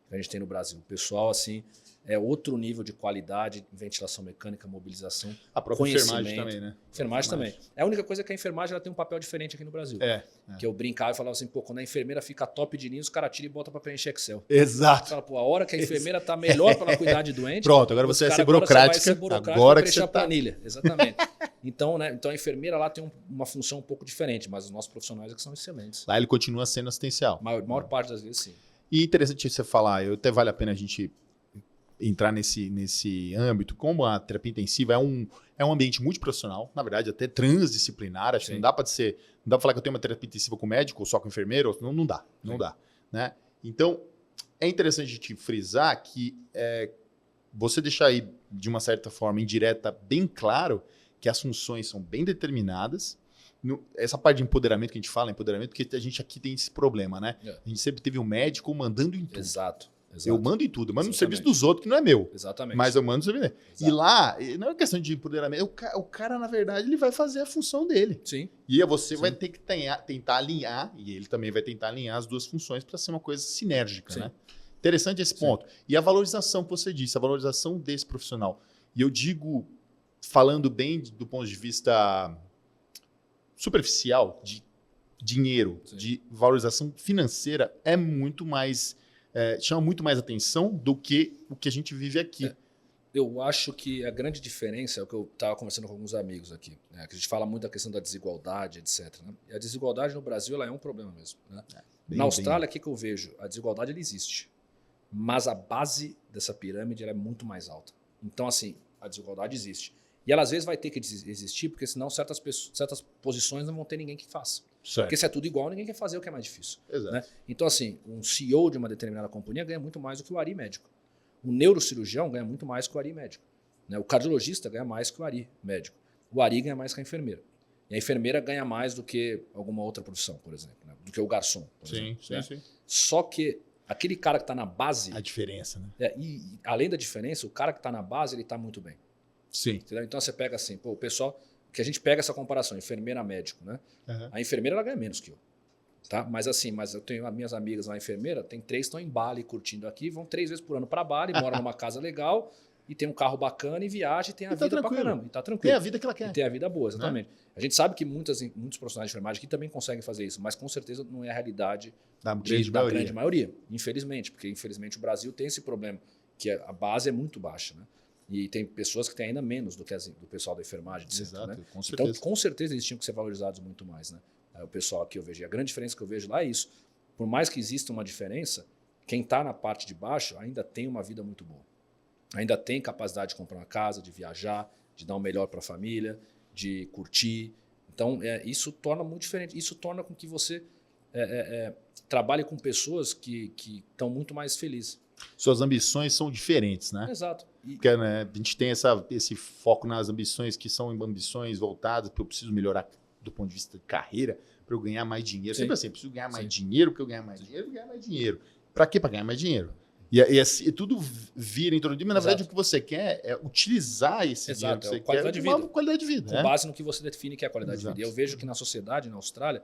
Que a gente tem no Brasil. O pessoal, assim, é outro nível de qualidade, ventilação mecânica, mobilização, a própria enfermagem também, né? Enfermagem também. É a única coisa que a enfermagem ela tem um papel diferente aqui no Brasil. Que eu brincava e falava assim, pô, quando a enfermeira fica top de linha, os caras tiram e botam para preencher Excel. Exato. Você fala, pô, a hora que a enfermeira tá melhor para cuidar de doente... Pronto, agora você vai ser burocrática. Agora que você tá... planilha. Exatamente. Então, né, então a enfermeira lá tem uma função um pouco diferente, mas os nossos profissionais é que são excelentes. Lá ele continua sendo assistencial. Maior parte das vezes, sim. E interessante você falar, até vale a pena a gente entrar nesse âmbito, como a terapia intensiva é um ambiente multiprofissional, na verdade até transdisciplinar, acho que não dá para falar que eu tenho uma terapia intensiva com médico ou só com enfermeiro, não dá, né? Então, é interessante a gente frisar que você deixar aí, de uma certa forma indireta, bem claro que as funções são bem determinadas. Essa parte de empoderamento que a gente fala, porque a gente aqui tem esse problema, né? A gente sempre teve um médico mandando em tudo. Exato. Eu mando em tudo, eu mando no serviço dos outros, que não é meu. Exatamente. Mas eu mando no serviço dele. E lá, não é questão de empoderamento, o cara, na verdade, ele vai fazer a função dele. Sim. E você vai ter que tentar alinhar, e ele também vai tentar alinhar as duas funções para ser uma coisa sinérgica, né? Interessante esse ponto. E a valorização que você disse, a valorização desse profissional. E eu digo, falando bem do ponto de vista superficial, de dinheiro, de valorização financeira, é muito mais... chama muito mais atenção do que o que a gente vive aqui. Eu acho que a grande diferença é o que eu estava conversando com alguns amigos aqui, né? Que a gente fala muito da questão da desigualdade, etc. Né? E a desigualdade no Brasil ela é um problema mesmo. Né? Na Austrália, o que eu vejo? A desigualdade ela existe, mas a base dessa pirâmide ela é muito mais alta. Então, assim, a desigualdade existe. E ela às vezes vai ter que existir, porque senão certas posições não vão ter ninguém que faça. Certo. Porque se é tudo igual, ninguém quer fazer o que é mais difícil. Exato. Né? Então, assim, um CEO de uma determinada companhia ganha muito mais do que o ARI médico. O neurocirurgião ganha muito mais que o ARI médico. Né? O cardiologista ganha mais que o ARI médico. O ARI ganha mais que a enfermeira. E a enfermeira ganha mais do que alguma outra profissão, por exemplo. Né? Do que o garçom, por exemplo. Sim. Só que aquele cara que está na base... A diferença, né? E além da diferença, o cara que está na base, ele está muito bem. Sim. Entendeu? Então você pega assim, pô, o pessoal... Que a gente pega essa comparação, enfermeira-médico, né? Uhum. A enfermeira ela ganha menos que eu. Tá? Mas eu tenho as minhas amigas lá, enfermeira, tem 3 que estão em Bali curtindo aqui, vão 3 vezes por ano para Bali, moram numa casa legal e tem um carro bacana e viaja e tem a vida pra caramba. E tá tranquilo. Tem a vida que ela quer. E tem a vida boa, exatamente. A gente sabe que muitos profissionais de enfermagem aqui também conseguem fazer isso, mas com certeza não é a realidade da grande maioria. Infelizmente, porque infelizmente o Brasil tem esse problema, que a base é muito baixa, né? E tem pessoas que têm ainda menos do que do pessoal da enfermagem, etc. Exato, né? com certeza. Então, com certeza, eles tinham que ser valorizados muito mais. Né? O pessoal aqui eu vejo. E a grande diferença que eu vejo lá é isso. Por mais que exista uma diferença, quem está na parte de baixo ainda tem uma vida muito boa. ainda tem capacidade de comprar uma casa, de viajar, de dar o melhor para a família, de curtir. Então, isso torna muito diferente. Isso torna com que você trabalhe com pessoas que estão muito mais felizes. Suas ambições são diferentes, né? Exato. Porque, né, a gente tem esse foco nas ambições que são ambições voltadas para eu preciso melhorar do ponto de vista de carreira, para eu ganhar mais dinheiro. Sim. Sempre assim, eu preciso ganhar mais Sim. dinheiro, porque eu ganhar mais dinheiro, eu ganhar mais dinheiro. Para quê? Para ganhar mais dinheiro. E assim, tudo vira em torno de, mas na verdade o que você quer é utilizar esse dinheiro que você qualidade quer de vida. uma qualidade de vida. Com base no que você define que é a qualidade Exato. de vida. E eu vejo que na sociedade, na Austrália,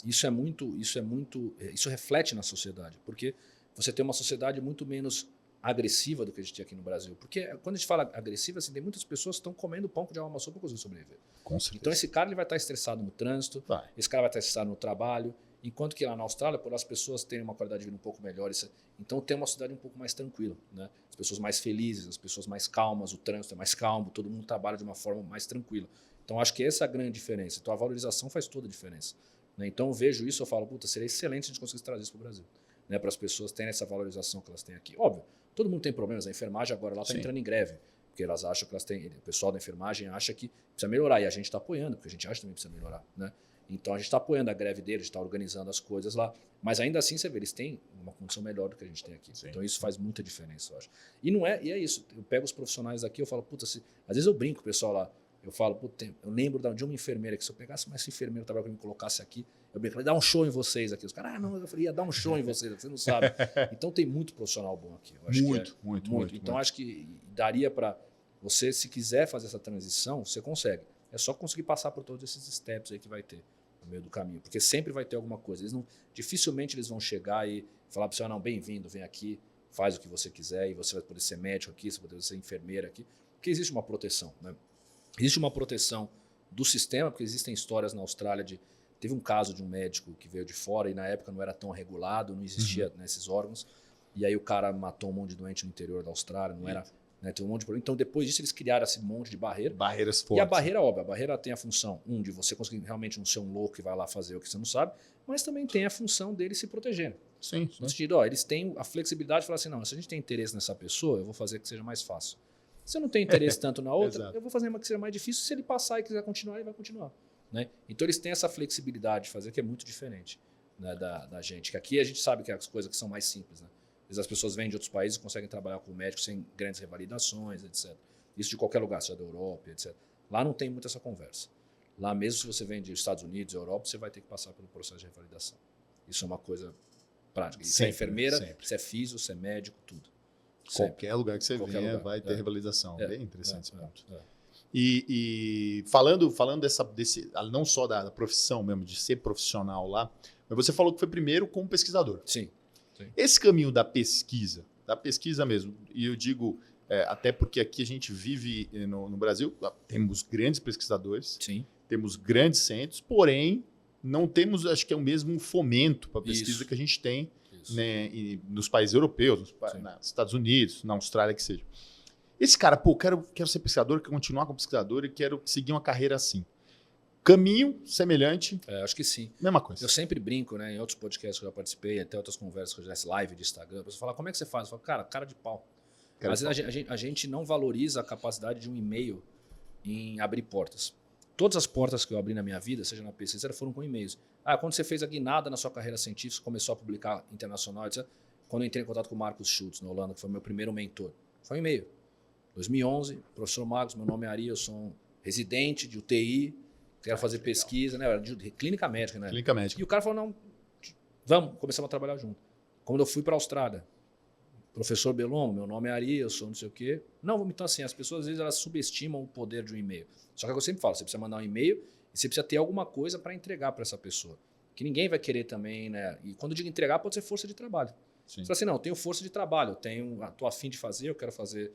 isso reflete na sociedade, porque você tem uma sociedade muito menos agressiva do que a gente tem aqui no Brasil. Porque quando a gente fala agressiva, assim, tem muitas pessoas que estão comendo pão de alma sopa para conseguir sobreviver. Com certeza. Então esse cara ele vai estar estressado no trânsito, esse cara vai estar estressado no trabalho, enquanto que lá na Austrália, por as pessoas terem uma qualidade de vida um pouco melhor, então tem uma cidade um pouco mais tranquila, né? As pessoas mais felizes, as pessoas mais calmas, o trânsito é mais calmo, todo mundo trabalha de uma forma mais tranquila. Então acho que essa é a grande diferença. Então a valorização faz toda a diferença, né? Então eu vejo isso, eu falo, puta, seria excelente se a gente conseguisse trazer isso para o Brasil, né? Para as pessoas terem essa valorização que elas têm aqui. Óbvio, todo mundo tem problemas, a enfermagem agora lá está entrando em greve, porque elas acham que elas têm, o pessoal da enfermagem acha que precisa melhorar, e a gente está apoiando, porque a gente acha que também precisa melhorar, né? Então a gente está apoiando a greve deles, está organizando as coisas lá, mas ainda assim você vê, eles têm uma condição melhor do que a gente tem aqui. Sim. Então isso faz muita diferença, eu acho. E é isso, eu pego os profissionais daqui, eu falo, puta, às vezes eu brinco com o pessoal lá, eu falo, puta, eu lembro de uma enfermeira que se eu pegasse mais esse enfermeiro que me colocasse aqui, eu brinco, dá um show em vocês aqui. Os caras, não, eu falei, ia dar um show em vocês, você não sabe. Então tem muito profissional bom aqui. Eu acho muito. Então acho que daria para você, se quiser fazer essa transição, você consegue. É só conseguir passar por todos esses steps aí que vai ter no meio do caminho, porque sempre vai ter alguma coisa. Dificilmente eles vão chegar e falar para você, não, bem-vindo, vem aqui, faz o que você quiser e você vai poder ser médico aqui, você vai poder ser enfermeira aqui, porque existe uma proteção, né? Existe uma proteção do sistema, porque existem histórias na Austrália teve um caso de um médico que veio de fora e na época não era tão regulado, não existia nesses órgãos, e aí o cara matou um monte de doente no interior da Austrália, não era, né, teve um monte de problema. Então depois disso eles criaram esse monte de barreira. Barreiras fortes. E a barreira, óbvio, a barreira tem a função, de você conseguir realmente não ser um louco que vai lá fazer o que você não sabe, mas também tem a função deles se protegerem. Sim. No sentido, eles têm a flexibilidade de falar assim, não, se a gente tem interesse nessa pessoa, eu vou fazer que seja mais fácil. Se eu não tenho interesse tanto na outra, eu vou fazer uma que seja mais difícil. Se ele passar e quiser continuar, ele vai continuar, né? Então eles têm essa flexibilidade de fazer, que é muito diferente, né, da gente. Que aqui a gente sabe que as coisas que são mais simples, né? Às vezes as pessoas vêm de outros países e conseguem trabalhar com o médico sem grandes revalidações, etc. Isso de qualquer lugar, seja da Europa, etc. Lá não tem muito essa conversa. Lá mesmo se você vem dos Estados Unidos, Europa, você vai ter que passar pelo processo de revalidação. Isso é uma coisa prática. Você é enfermeira, você é físio, você é médico, tudo. Qualquer lugar que você venha vai ter revalidação. Bem interessante esse ponto. E falando não só da profissão mesmo, de ser profissional lá, mas você falou que foi primeiro como pesquisador. Sim. Esse caminho da pesquisa mesmo, e eu digo, até porque aqui a gente vive no Brasil, temos grandes pesquisadores, sim, temos grandes centros, porém não temos, acho que é o mesmo fomento para a pesquisa que a gente tem, né, nos países europeus, nos Estados Unidos, na Austrália, que seja. Esse cara, quero ser pesquisador, quero continuar como pesquisador e quero seguir uma carreira assim. Caminho semelhante? Acho que sim. Mesma coisa. Eu sempre brinco, né, em outros podcasts que eu já participei, até outras conversas que eu já fiz, live de Instagram, você fala, como é que você faz? Eu falo, cara de pau. Às vezes a gente não valoriza a capacidade de um e-mail em abrir portas. Todas as portas que eu abri na minha vida, seja na pesquisa, foram com e-mails. Quando você fez a guinada na sua carreira científica, começou a publicar internacional, etc. Quando eu entrei em contato com o Marcos Schultz, na Holanda, que foi meu primeiro mentor, foi um e-mail. 2011, professor Marcos, meu nome é Ari, eu sou um residente de UTI, quero fazer pesquisa, né? Era de clínica médica, né? Clínica médica. E o cara falou, não, vamos, começamos a trabalhar junto. Quando eu fui para a Austrália, professor Belomo, meu nome é Ari, eu sou não sei o quê. Não, então assim, as pessoas às vezes elas subestimam o poder de um e-mail. Só que eu sempre falo, você precisa mandar um e-mail e você precisa ter alguma coisa para entregar para essa pessoa. Que ninguém vai querer também, né? E quando eu digo entregar, pode ser força de trabalho. Sim. Você fala assim, não, eu tenho força de trabalho, estou afim de fazer, eu quero fazer,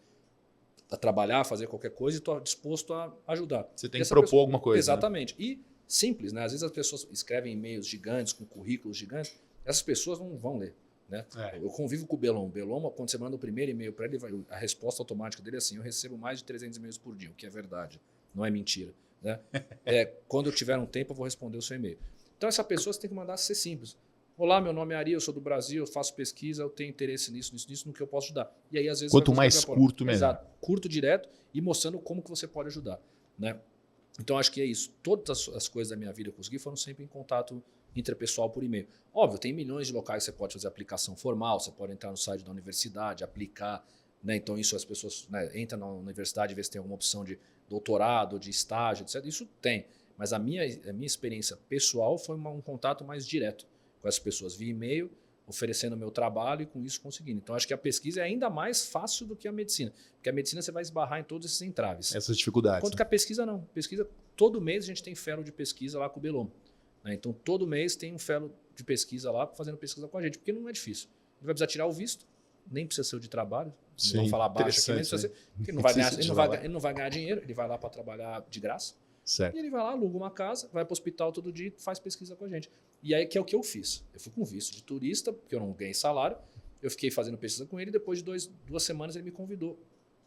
trabalhar, fazer qualquer coisa e estou disposto a ajudar. Você tem que propor alguma coisa. Exatamente. Né? E simples, né? Às vezes as pessoas escrevem e-mails gigantes, com currículos gigantes, essas pessoas não vão ler. Né? Eu convivo com o Belomo. Belomo, quando você manda o primeiro e-mail para ele, a resposta automática dele é assim, eu recebo mais de 300 e-mails por dia, o que é verdade, não é mentira. Né? Quando eu tiver um tempo, eu vou responder o seu e-mail. Então, essa pessoa você tem que mandar ser simples. Olá, meu nome é Ari, eu sou do Brasil, eu faço pesquisa, eu tenho interesse nisso, no que eu posso ajudar. E aí, às vezes, quanto mais curto, melhor. Exato, curto, direto e mostrando como que você pode ajudar, né? Então, acho que é isso. Todas as coisas da minha vida que eu consegui foram sempre em contato interpessoal por e-mail. Óbvio, tem milhões de locais que você pode fazer aplicação formal, você pode entrar no site da universidade, aplicar, né? Então, isso as pessoas, né, entram na universidade e vê se tem alguma opção de doutorado, de estágio, etc. Isso tem. Mas a minha experiência pessoal foi um contato mais direto com as pessoas via e-mail, oferecendo o meu trabalho e com isso conseguindo. Então, acho que a pesquisa é ainda mais fácil do que a medicina. Porque a medicina você vai esbarrar em todos esses entraves. Essas dificuldades. Enquanto que a pesquisa não. Pesquisa, todo mês a gente tem fellow de pesquisa lá com o Belomo. Né? Então, todo mês tem um fellow de pesquisa lá fazendo pesquisa com a gente, porque não é difícil. Ele vai precisar tirar o visto, nem precisa ser o de trabalho. Sim, não vão falar baixo aqui, nem precisa ser. Porque ele não vai ganhar dinheiro, ele vai lá para trabalhar de graça. Certo. E ele vai lá, aluga uma casa, vai para o hospital todo dia e faz pesquisa com a gente. E aí que é o que eu fiz. Eu fui com visto de turista, porque eu não ganhei salário. Eu fiquei fazendo pesquisa com ele e depois de 2 semanas ele me convidou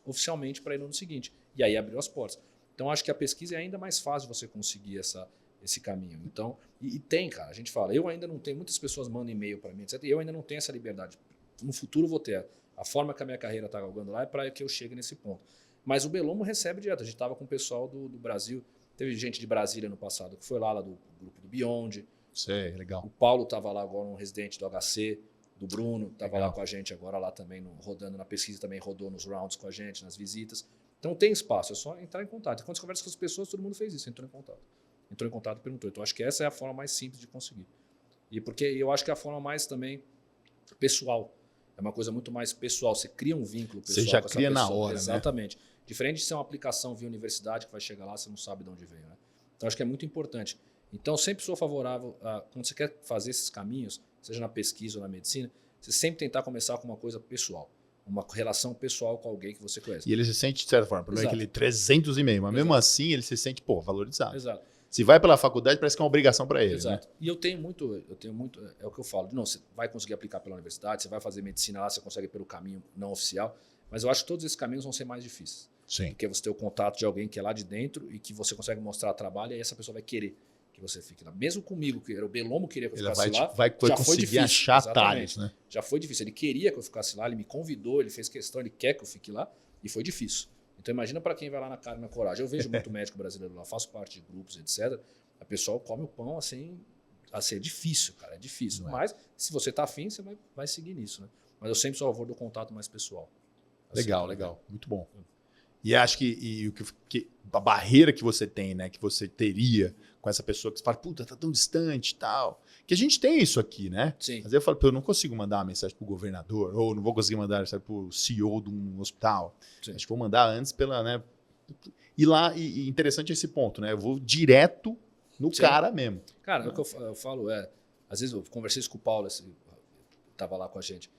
oficialmente para ir no ano seguinte. E aí abriu as portas. Então acho que a pesquisa é ainda mais fácil você conseguir esse caminho. Então, e tem, cara, a gente fala, eu ainda não tenho, muitas pessoas mandam e-mail para mim, etc. E eu ainda não tenho essa liberdade. No futuro vou ter. A forma que a minha carreira está galgando lá é para que eu chegue nesse ponto. Mas o Belomo recebe direto. A gente estava com o pessoal do Brasil. Teve gente de Brasília no passado que foi lá do grupo do Beyond. Sei, legal. O Paulo estava lá agora, um residente do HC, do Bruno, estava lá com a gente agora lá também, rodando na pesquisa, também rodou nos rounds com a gente, nas visitas. Então tem espaço, é só entrar em contato. E quando você conversa com as pessoas, todo mundo fez isso, entrou em contato. Entrou em contato e perguntou. Então acho que essa é a forma mais simples de conseguir. E porque eu acho que é a forma mais também pessoal. É uma coisa muito mais pessoal. Você cria um vínculo pessoal. Você já com essa cria pessoa. na hora, exatamente. Né? Diferente de ser uma aplicação via universidade que vai chegar lá, você não sabe de onde veio. Né? Então, acho que é muito importante. Então, sempre sou favorável a, quando você quer fazer esses caminhos, seja na pesquisa ou na medicina, você sempre tentar começar com uma coisa pessoal. Uma relação pessoal com alguém que você conhece. E ele se sente, de certa forma, por exemplo, aquele 300 e-mail, mas mesmo assim ele se sente, valorizado. Exato. Se vai pela faculdade, parece que é uma obrigação para ele. Exato. Né? E eu tenho muito, é o que eu falo, não, você vai conseguir aplicar pela universidade, você vai fazer medicina lá, você consegue pelo caminho não oficial, mas eu acho que todos esses caminhos vão ser mais difíceis. Sim. Porque você tem o contato de alguém que é lá de dentro e que você consegue mostrar trabalho e aí essa pessoa vai querer que você fique lá. Mesmo comigo, que era o Belomo queria que eu ficasse lá, vai já foi conseguir difícil. achar atalhos, né? Já foi difícil. Ele queria que eu ficasse lá, ele me convidou, ele fez questão, ele quer que eu fique lá e foi difícil. Então imagina para quem vai lá na cara e na coragem. Eu vejo muito médico brasileiro lá, faço parte de grupos, etc. A pessoa come o pão assim é difícil, cara, é difícil. Mas se você tá afim, você vai seguir nisso, né? Mas eu sempre sou a favor do contato mais pessoal. Assim, legal. Muito bom. E acho que a barreira que você tem, né, que você teria com essa pessoa que você fala, puta, tá tão distante e tal. Que a gente tem isso aqui, né? Sim. Às vezes eu falo, eu não consigo mandar uma mensagem pro governador, ou não vou conseguir mandar uma mensagem pro CEO de um hospital. Sim. Acho que vou mandar antes pela, né? E lá, e interessante esse ponto, né? Eu vou direto no Sim. cara mesmo. Cara, o que eu falo às vezes eu conversei isso com o Paulo, tava lá com a gente.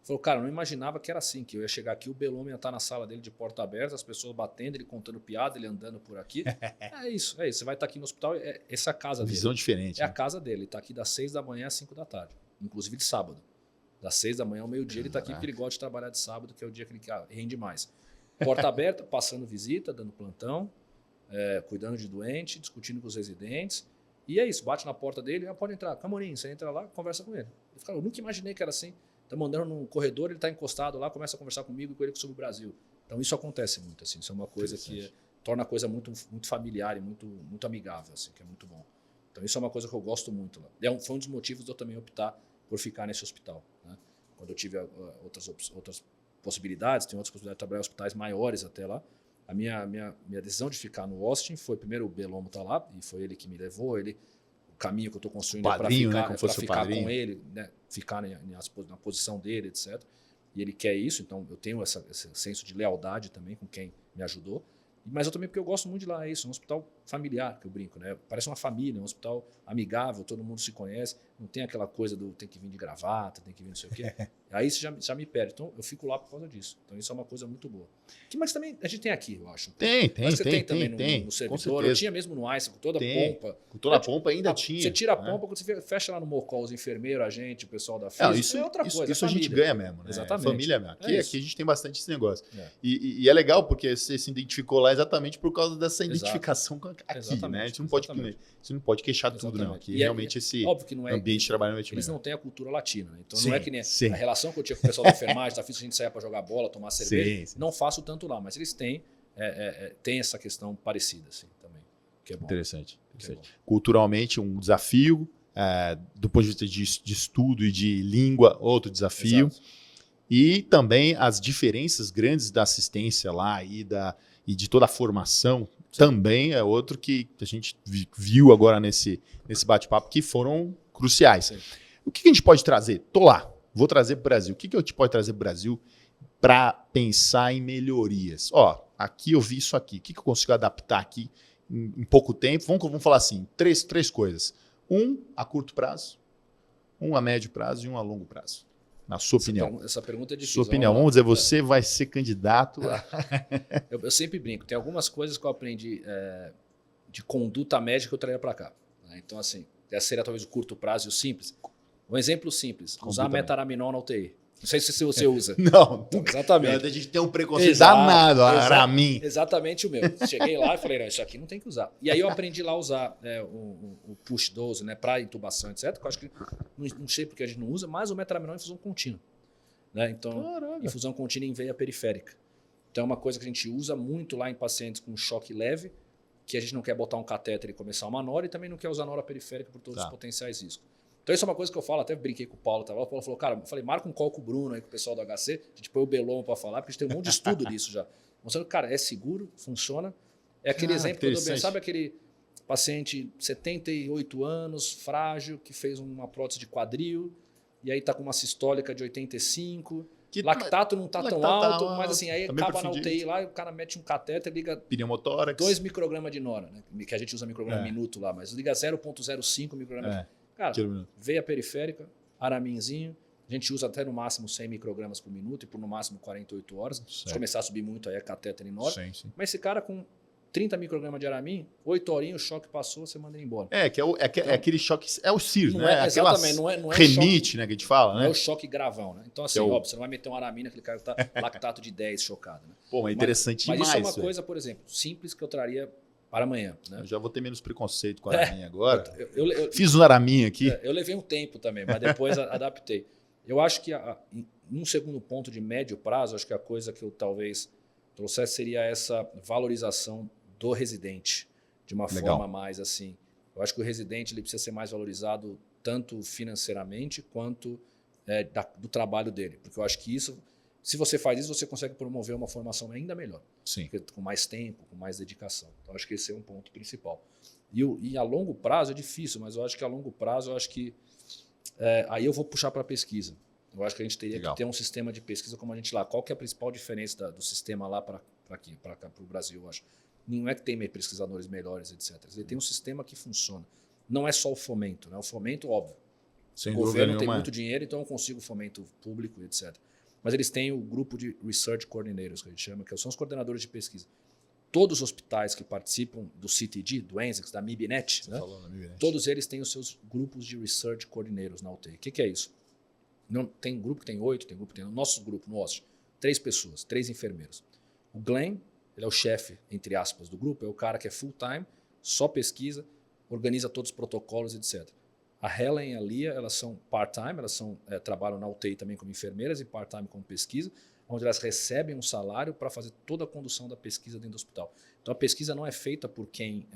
Falou, cara, eu não imaginava que era assim, que eu ia chegar aqui, o Belomo ia estar na sala dele de porta aberta, as pessoas batendo, ele contando piada, ele andando por aqui. É isso. Você vai estar aqui no hospital, essa é a casa dele. Visão diferente. É a casa dele, ele está aqui das 6 da manhã às 5 da tarde, inclusive de sábado. Das 6 da manhã ao meio-dia ele está aqui porque ele gosta de trabalhar de sábado, que é o dia que ele rende mais. Porta aberta, passando visita, dando plantão, cuidando de doente, discutindo com os residentes. E é isso, bate na porta dele, pode entrar. Camorim, você entra lá, conversa com ele. Eu nunca imaginei que era assim. Estamos andando num corredor, ele está encostado lá, começa a conversar comigo e com ele sobre o Brasil. Então isso acontece muito, assim, isso é uma coisa que torna a coisa muito, muito familiar e muito, muito amigável, assim, que é muito bom. Então isso é uma coisa que eu gosto muito lá. Foi um dos motivos de eu também optar por ficar nesse hospital. Né? Quando eu tive outras possibilidades, tem outras possibilidades de trabalhar em hospitais maiores até lá. A minha decisão de ficar no Austin foi, primeiro o Belomo tá lá, e foi ele que me levou, o caminho que eu estou construindo para ficar, né, ficar com ele, né, ficar na posição dele, etc. E ele quer isso, então eu tenho esse senso de lealdade também com quem me ajudou. Mas eu também, porque eu gosto muito de lá, é isso, é um hospital familiar, que eu brinco, né? Parece uma família, um hospital amigável, todo mundo se conhece, não tem aquela coisa do tem que vir de gravata, tem que vir não sei o quê. Aí isso já me perde. Então eu fico lá por causa disso. Então isso é uma coisa muito boa. Mas também a gente tem aqui, eu acho. Tem também no servidor. Eu tinha mesmo no ICE, com toda a pompa. Com toda a pompa ainda tinha. Você tira a pompa, quando você fecha lá no Mocol, os enfermeiros, a gente, o pessoal da física, isso é outra coisa. Isso a gente ganha mesmo, né? Exatamente. Família mesmo. Aqui a gente tem bastante esse negócio. E é legal porque você se identificou lá exatamente por causa dessa identificação aqui, né? A gente não pode queixar de tudo, não. Aqui realmente esse óbvio que não é ambiente de trabalho eles melhor. não têm a cultura latina. Né? Então Sim, não é que nem sim. a relação que eu tinha com o pessoal da enfermagem, tá, fiz a gente sair para jogar bola, tomar cerveja. Sim. Não faço tanto lá, mas eles têm essa questão parecida assim, também, que é bom. Interessante. Que é bom. Culturalmente, um desafio. Do ponto de vista de estudo e de língua, outro desafio. Exato. E também as diferenças grandes da assistência lá e de toda a formação também é outro que a gente viu agora nesse bate-papo que foram cruciais. Sim. O que a gente pode trazer? Tô lá, vou trazer para o Brasil. O que a gente pode trazer para o Brasil para pensar em melhorias? Ó, aqui eu vi isso aqui. O que eu consigo adaptar aqui em pouco tempo? Vamos falar assim, três coisas. Um a curto prazo, um a médio prazo e um a longo prazo. Na sua opinião. Essa pergunta é difícil. Sua opinião. Vamos dizer, você vai ser candidato a... Eu sempre brinco. Tem algumas coisas que eu aprendi de conduta médica que eu traria para cá. Né? Então, assim, essa seria talvez o curto prazo e o simples. Um exemplo simples. Usar metaraminol na UTI. Não sei se você usa. Não. Então, exatamente. A gente tem um preconceito danado, Aramin. Exatamente o meu. Cheguei lá e falei, não, isso aqui não tem que usar. E aí eu aprendi lá a usar o push dose, né, para intubação, etc. Que eu acho que não sei porque a gente não usa, mas o metaraminol é infusão contínua. Né? Então, infusão contínua em veia periférica. Então é uma coisa que a gente usa muito lá em pacientes com choque leve, que a gente não quer botar um catéter e começar uma nora e também não quer usar nora periférica por todos os potenciais riscos. Então isso é uma coisa que eu falo, até brinquei com o Paulo, tá? O Paulo falou, cara, eu falei, marca um call com o Bruno aí, com o pessoal do HC, a gente põe o Belomo para falar, porque a gente tem um monte de estudo disso já. Mostrando que, cara, é seguro, funciona. É aquele exemplo que eu dou bem, sabe aquele paciente 78 anos, frágil, que fez uma prótese de quadril, e aí tá com uma sistólica de 85, lactato não tá tão alto, mas assim, aí acaba na UTI lá, e o cara mete um catéter, liga pneumotórax, 2 microgramas de nora, né? Que a gente usa micrograma minuto lá, mas liga 0,05 microgramas. Cara, veia periférica, araminzinho, a gente usa até no máximo 100 microgramas por minuto e por no máximo 48 horas. Se começar a subir muito, aí é catéter em nora. Sim. Mas esse cara com 30 microgramas de aramin, 8 horinhas, o choque passou, você manda ele embora. É aquele choque, é o CIR, né? Exatamente, não é remite, choque, né, que a gente fala, né? Não é o choque gravão, né? Então assim, óbvio, você não vai meter um aramin naquele cara que tá lactato de 10 chocado. Né? Pô, é interessante demais. Mas isso é uma coisa, por exemplo, simples que eu traria para amanhã. Né? Eu já vou ter menos preconceito com a araminha agora. Eu fiz um araminha aqui. Eu levei um tempo também, mas depois adaptei. Eu acho que, num segundo ponto de médio prazo, acho que a coisa que eu talvez trouxesse seria essa valorização do residente, de uma forma mais assim. Eu acho que o residente ele precisa ser mais valorizado tanto financeiramente quanto do trabalho dele. Porque eu acho que isso, se você faz isso, você consegue promover uma formação ainda melhor. Sim. Com mais tempo, com mais dedicação. Então, acho que esse é um ponto principal. E a longo prazo é difícil, mas eu acho que a longo prazo, eu acho que aí eu vou puxar para a pesquisa. Eu acho que a gente teria que ter um sistema de pesquisa como a gente lá. Qual que é a principal diferença do sistema lá para aqui, para o Brasil, eu acho? Não é que tem pesquisadores melhores, etc. Ele tem um sistema que funciona. Não é só o fomento. Né? O fomento, óbvio. O governo tem muito dinheiro, então eu consigo fomento público, etc. Mas eles têm o grupo de Research Coordinators, que a gente chama, que são os coordenadores de pesquisa. Todos os hospitais que participam do CTD, do NZEX, da MIBNet, né? Todos eles têm os seus grupos de Research Coordinators na UTI. O que é isso? Não, tem grupo que tem 8, tem grupo que tem... No nosso grupo, no OST, 3 pessoas, 3 enfermeiros. O Glenn, ele é o chefe, entre aspas, do grupo, é o cara que é full-time, só pesquisa, organiza todos os protocolos, etc. A Helen e a Lia, elas são part-time, elas trabalham na UTI também como enfermeiras e part-time como pesquisa, onde elas recebem um salário para fazer toda a condução da pesquisa dentro do hospital. Então a pesquisa não é feita por quem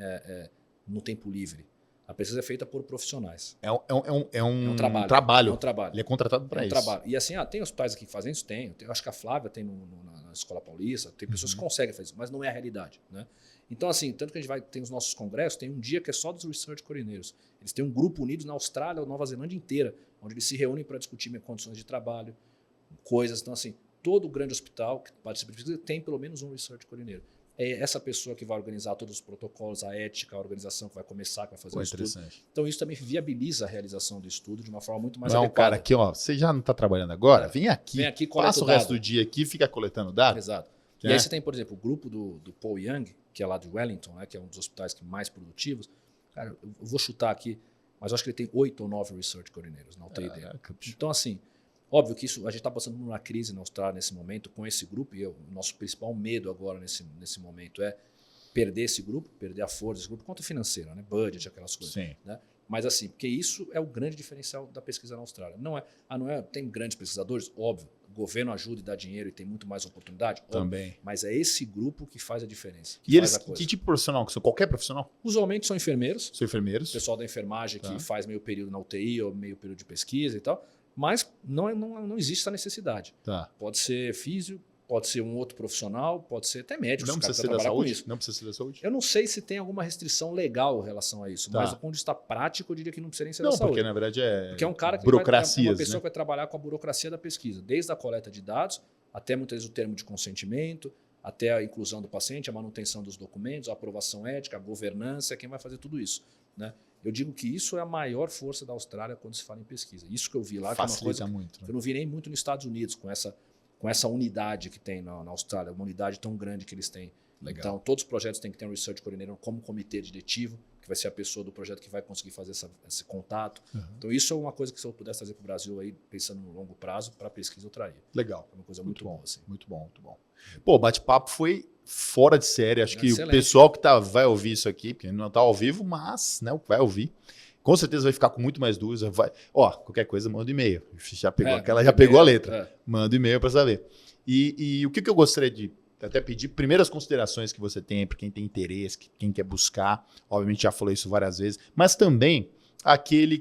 no tempo livre. A pesquisa é feita por profissionais. É um trabalho. É um trabalho. Ele é contratado para isso. Trabalho. E assim, tem hospitais aqui que fazem isso? Tem. Eu acho que a Flávia tem na Escola Paulista, tem pessoas que conseguem fazer isso, mas não é a realidade. Né? Então, assim, tanto que a gente tem os nossos congressos, tem um dia que é só dos Research Coordinators. Eles têm um grupo unidos na Austrália ou Nova Zelândia inteira, onde eles se reúnem para discutir condições de trabalho, coisas. Então, assim, todo grande hospital que participa de pesquisa tem pelo menos um Research Coordinator. É essa pessoa que vai organizar todos os protocolos, a ética, a organização que vai começar, que vai fazer o estudo. Então isso também viabiliza a realização do estudo de uma forma muito mais adequada. Não, cara, aqui, ó, você já não está trabalhando agora? Vem aqui, passa o resto do dia aqui e fica coletando dados. Exato. E aí você tem, por exemplo, o grupo do Paul Young, que é lá de Wellington, né, que é um dos hospitais mais produtivos. Cara, eu vou chutar aqui, mas eu acho que ele tem 8 ou 9 Research Coordinators na UTI dele. Então, assim, óbvio que isso, a gente está passando por uma crise na Austrália nesse momento com esse grupo e o nosso principal medo agora nesse momento é perder esse grupo, perder a força desse grupo, quanto financeiro, né? Budget, aquelas coisas. Sim. Né? Mas assim, porque isso é o grande diferencial da pesquisa na Austrália. Não é, tem grandes pesquisadores, óbvio, o governo ajuda e dá dinheiro e tem muito mais oportunidade, óbvio, também. mas é esse grupo que faz a diferença. E eles, que tipo de profissional? Qualquer profissional? Usualmente são enfermeiros. São enfermeiros. O pessoal da enfermagem que faz meio período na UTI ou meio período de pesquisa e tal. Mas não existe essa necessidade. Tá. Pode ser físio, pode ser um outro profissional, pode ser até médico. Não precisa ser da saúde? Não precisa ser da saúde? Eu não sei se tem alguma restrição legal em relação a isso, mas do ponto de vista prático, eu diria que não precisa nem ser da saúde. Porque na verdade porque é um cara que burocracias, é uma pessoa que vai trabalhar com a burocracia da pesquisa, desde a coleta de dados, até muitas vezes o termo de consentimento, até a inclusão do paciente, a manutenção dos documentos, a aprovação ética, a governança, é quem vai fazer tudo isso, né? Eu digo que isso é a maior força da Austrália quando se fala em pesquisa. Isso que eu vi lá, que é uma coisa muito, né? que eu não vi nem muito nos Estados Unidos, com essa unidade que tem na Austrália, uma unidade tão grande que eles têm. Legal. Então, todos os projetos têm que ter um Research Coordinator como comitê diretivo, que vai ser a pessoa do projeto que vai conseguir fazer esse contato. Então, isso é uma coisa que se eu pudesse trazer para o Brasil, aí, pensando no longo prazo, para a pesquisa eu traria. Legal. É uma coisa muito boa. Assim. Muito bom, muito bom. Pô, o bate-papo foi fora de série. Acho que excelente. O pessoal que vai ouvir isso aqui, porque não está ao vivo, mas vai ouvir. Com certeza vai ficar com muito mais dúvidas. Qualquer coisa, manda e-mail. Já pegou a letra. Manda e-mail para saber. E o que eu gostaria de até pedir, primeiras considerações que você tem para quem tem interesse, quem quer buscar. Obviamente já falei isso várias vezes. Mas também aquele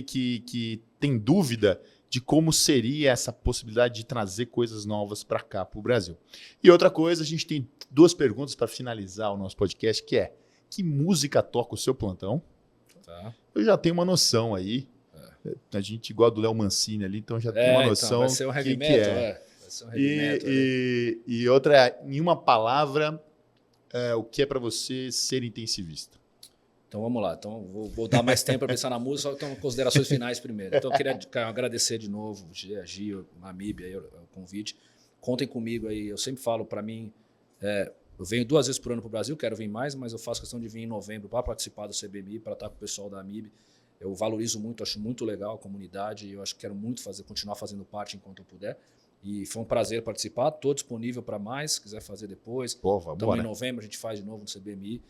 que tem dúvida de como seria essa possibilidade de trazer coisas novas para cá, para o Brasil. E outra coisa, a gente tem 2 perguntas para finalizar o nosso podcast, que é: que música toca o seu plantão? Tá. Eu já tenho uma noção aí. A gente igual a do Léo Mancini ali, então já tem uma noção. Então, vai ser um heavy metal, Vai ser um heavy metal. E outra, em uma palavra, o que é para você ser intensivista? Então vamos lá. Então vou dar mais tempo para pensar na música, só então considerações finais primeiro. Então eu queria agradecer de novo a Gio, a MIB, aí, o convite. Contem comigo aí. Eu sempre falo, para mim, eu venho 2 vezes por ano para o Brasil, quero vir mais, mas eu faço questão de vir em novembro para participar do CBMI, para estar com o pessoal da MIB. Eu valorizo muito, acho muito legal a comunidade e eu acho que quero muito continuar fazendo parte enquanto eu puder. E foi um prazer participar, estou disponível para mais, se quiser fazer depois. Então em novembro a gente faz de novo no CBMI.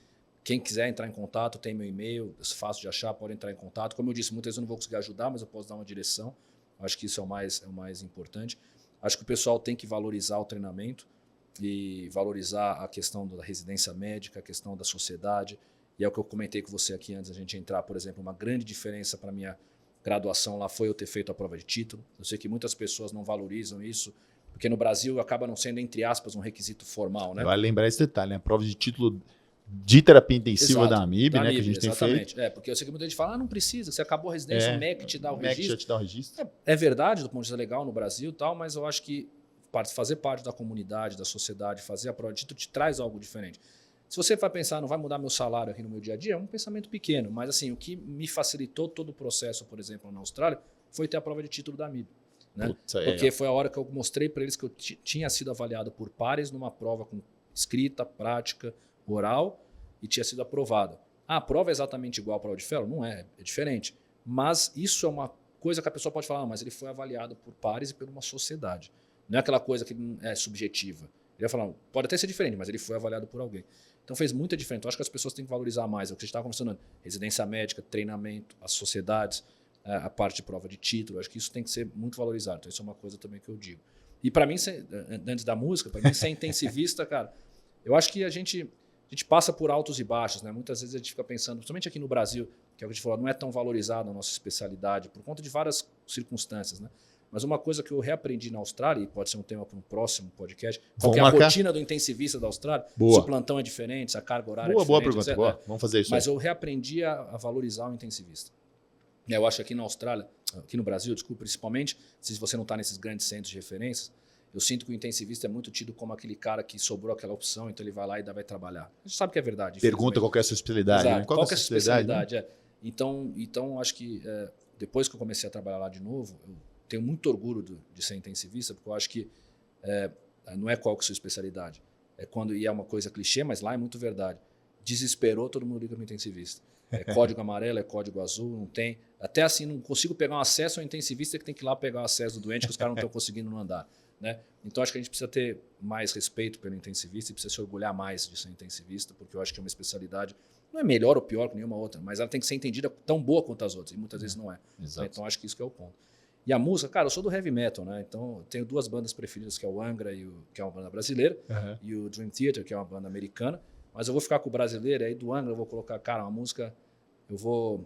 Quem quiser entrar em contato, tem meu e-mail, é fácil de achar, pode entrar em contato. Como eu disse, muitas vezes eu não vou conseguir ajudar, mas eu posso dar uma direção. Acho que isso é o mais importante. Acho que o pessoal tem que valorizar o treinamento e valorizar a questão da residência médica, a questão da sociedade. E é o que eu comentei com você aqui antes da gente entrar, por exemplo, uma grande diferença para a minha graduação lá foi eu ter feito a prova de título. Eu sei que muitas pessoas não valorizam isso, porque no Brasil acaba não sendo, entre aspas, um requisito formal, né? Vai lembrar esse detalhe, né? A prova de título de terapia intensiva da AMIB, né? Que a gente tem feito. Porque eu sei que muita gente fala, não precisa, você acabou a residência, o MEC te dá o registro. O MEC já te dá o registro. É verdade, do ponto de vista legal no Brasil e tal, mas eu acho que fazer parte da comunidade, da sociedade, fazer a prova de título te traz algo diferente. Se você vai pensar, não vai mudar meu salário aqui no meu dia a dia, é um pensamento pequeno, mas assim, o que me facilitou todo o processo, por exemplo, na Austrália, foi ter a prova de título da AMIB. Né? Porque foi a hora que eu mostrei para eles que eu tinha sido avaliado por pares numa prova com escrita, prática, oral, e tinha sido aprovada. A prova é exatamente igual à prova de Fellow? Não é, é diferente. Mas isso é uma coisa que a pessoa pode falar, mas ele foi avaliado por pares e por uma sociedade. Não é aquela coisa que é subjetiva. Ele vai falar, pode até ser diferente, mas ele foi avaliado por alguém. Então fez muita diferença. Eu acho que as pessoas têm que valorizar mais. É o que a gente estava conversando. Residência médica, treinamento, as sociedades, a parte de prova de título. Eu acho que isso tem que ser muito valorizado. Então isso é uma coisa também que eu digo. E para mim, antes da música, para mim ser intensivista, cara, eu acho que a gente passa por altos e baixos, né? Muitas vezes a gente fica pensando, principalmente aqui no Brasil, que é o que a gente falou, não é tão valorizada a nossa especialidade, por conta de várias circunstâncias, né? Mas uma coisa que eu reaprendi na Austrália, e pode ser um tema para um próximo podcast, porque a rotina do intensivista da Austrália, se o plantão é diferente, se a carga horária é diferente. Boa pergunta, boa. Vamos fazer isso. Mas eu reaprendi a valorizar o intensivista. Eu acho que aqui na Austrália, aqui no Brasil, desculpa, principalmente, se você não está nesses grandes centros de referências, eu sinto que o intensivista é muito tido como aquele cara que sobrou aquela opção, então ele vai lá e vai trabalhar. A gente sabe que é verdade. Pergunta qual é a sua especialidade. Exato. Né? Qual é a sua especialidade? Né? Então, acho que depois que eu comecei a trabalhar lá de novo, eu tenho muito orgulho de ser intensivista, porque eu acho que não é qual que é a sua especialidade. E é uma coisa clichê, mas lá é muito verdade. Desesperou, todo mundo liga para o intensivista. É código amarelo, é código azul, não tem. Até assim, não consigo pegar um acesso ao intensivista que tem que ir lá pegar o acesso do doente, que os caras não estão conseguindo no andar. Né? Então, acho que a gente precisa ter mais respeito pelo intensivista e precisa se orgulhar mais de ser intensivista, porque eu acho que é uma especialidade não é melhor ou pior que nenhuma outra, mas ela tem que ser entendida tão boa quanto as outras, e muitas vezes não é. Exato. Então acho que isso que é o ponto. E a música, cara, eu sou do heavy metal, né? Então eu tenho 2 bandas preferidas, que é o Angra, que é uma banda brasileira, e o Dream Theater, que é uma banda americana. Mas eu vou ficar com o brasileiro, aí do Angra eu vou colocar, cara, uma música, eu vou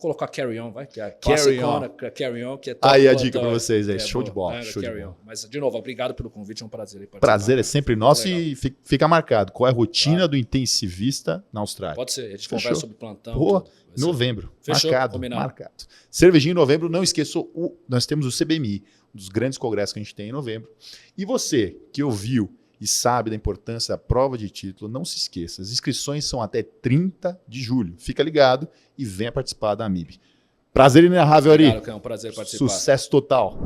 colocar Carry On, vai, que é a classicona, Carry On, que é top. Aí a dica pra vocês aí, show de bola. Show de bola. Mas, de novo, obrigado pelo convite, é um prazer aí participar. Prazer é sempre nosso e fica marcado. Qual é a rotina do intensivista na Austrália? Pode ser, a gente Fechou. conversa sobre plantão. Pô, novembro. Fechou, marcado, combinado. marcado. Cervejinha em novembro, não esqueçam, nós temos o CBMI, um dos grandes congressos que a gente tem em novembro. E você que ouviu e sabe da importância da prova de título, não se esqueça, as inscrições são até 30 de julho. Fica ligado e venha participar da AMIB. Prazer inenarrável, Ari. Claro, é um prazer participar. Sucesso total.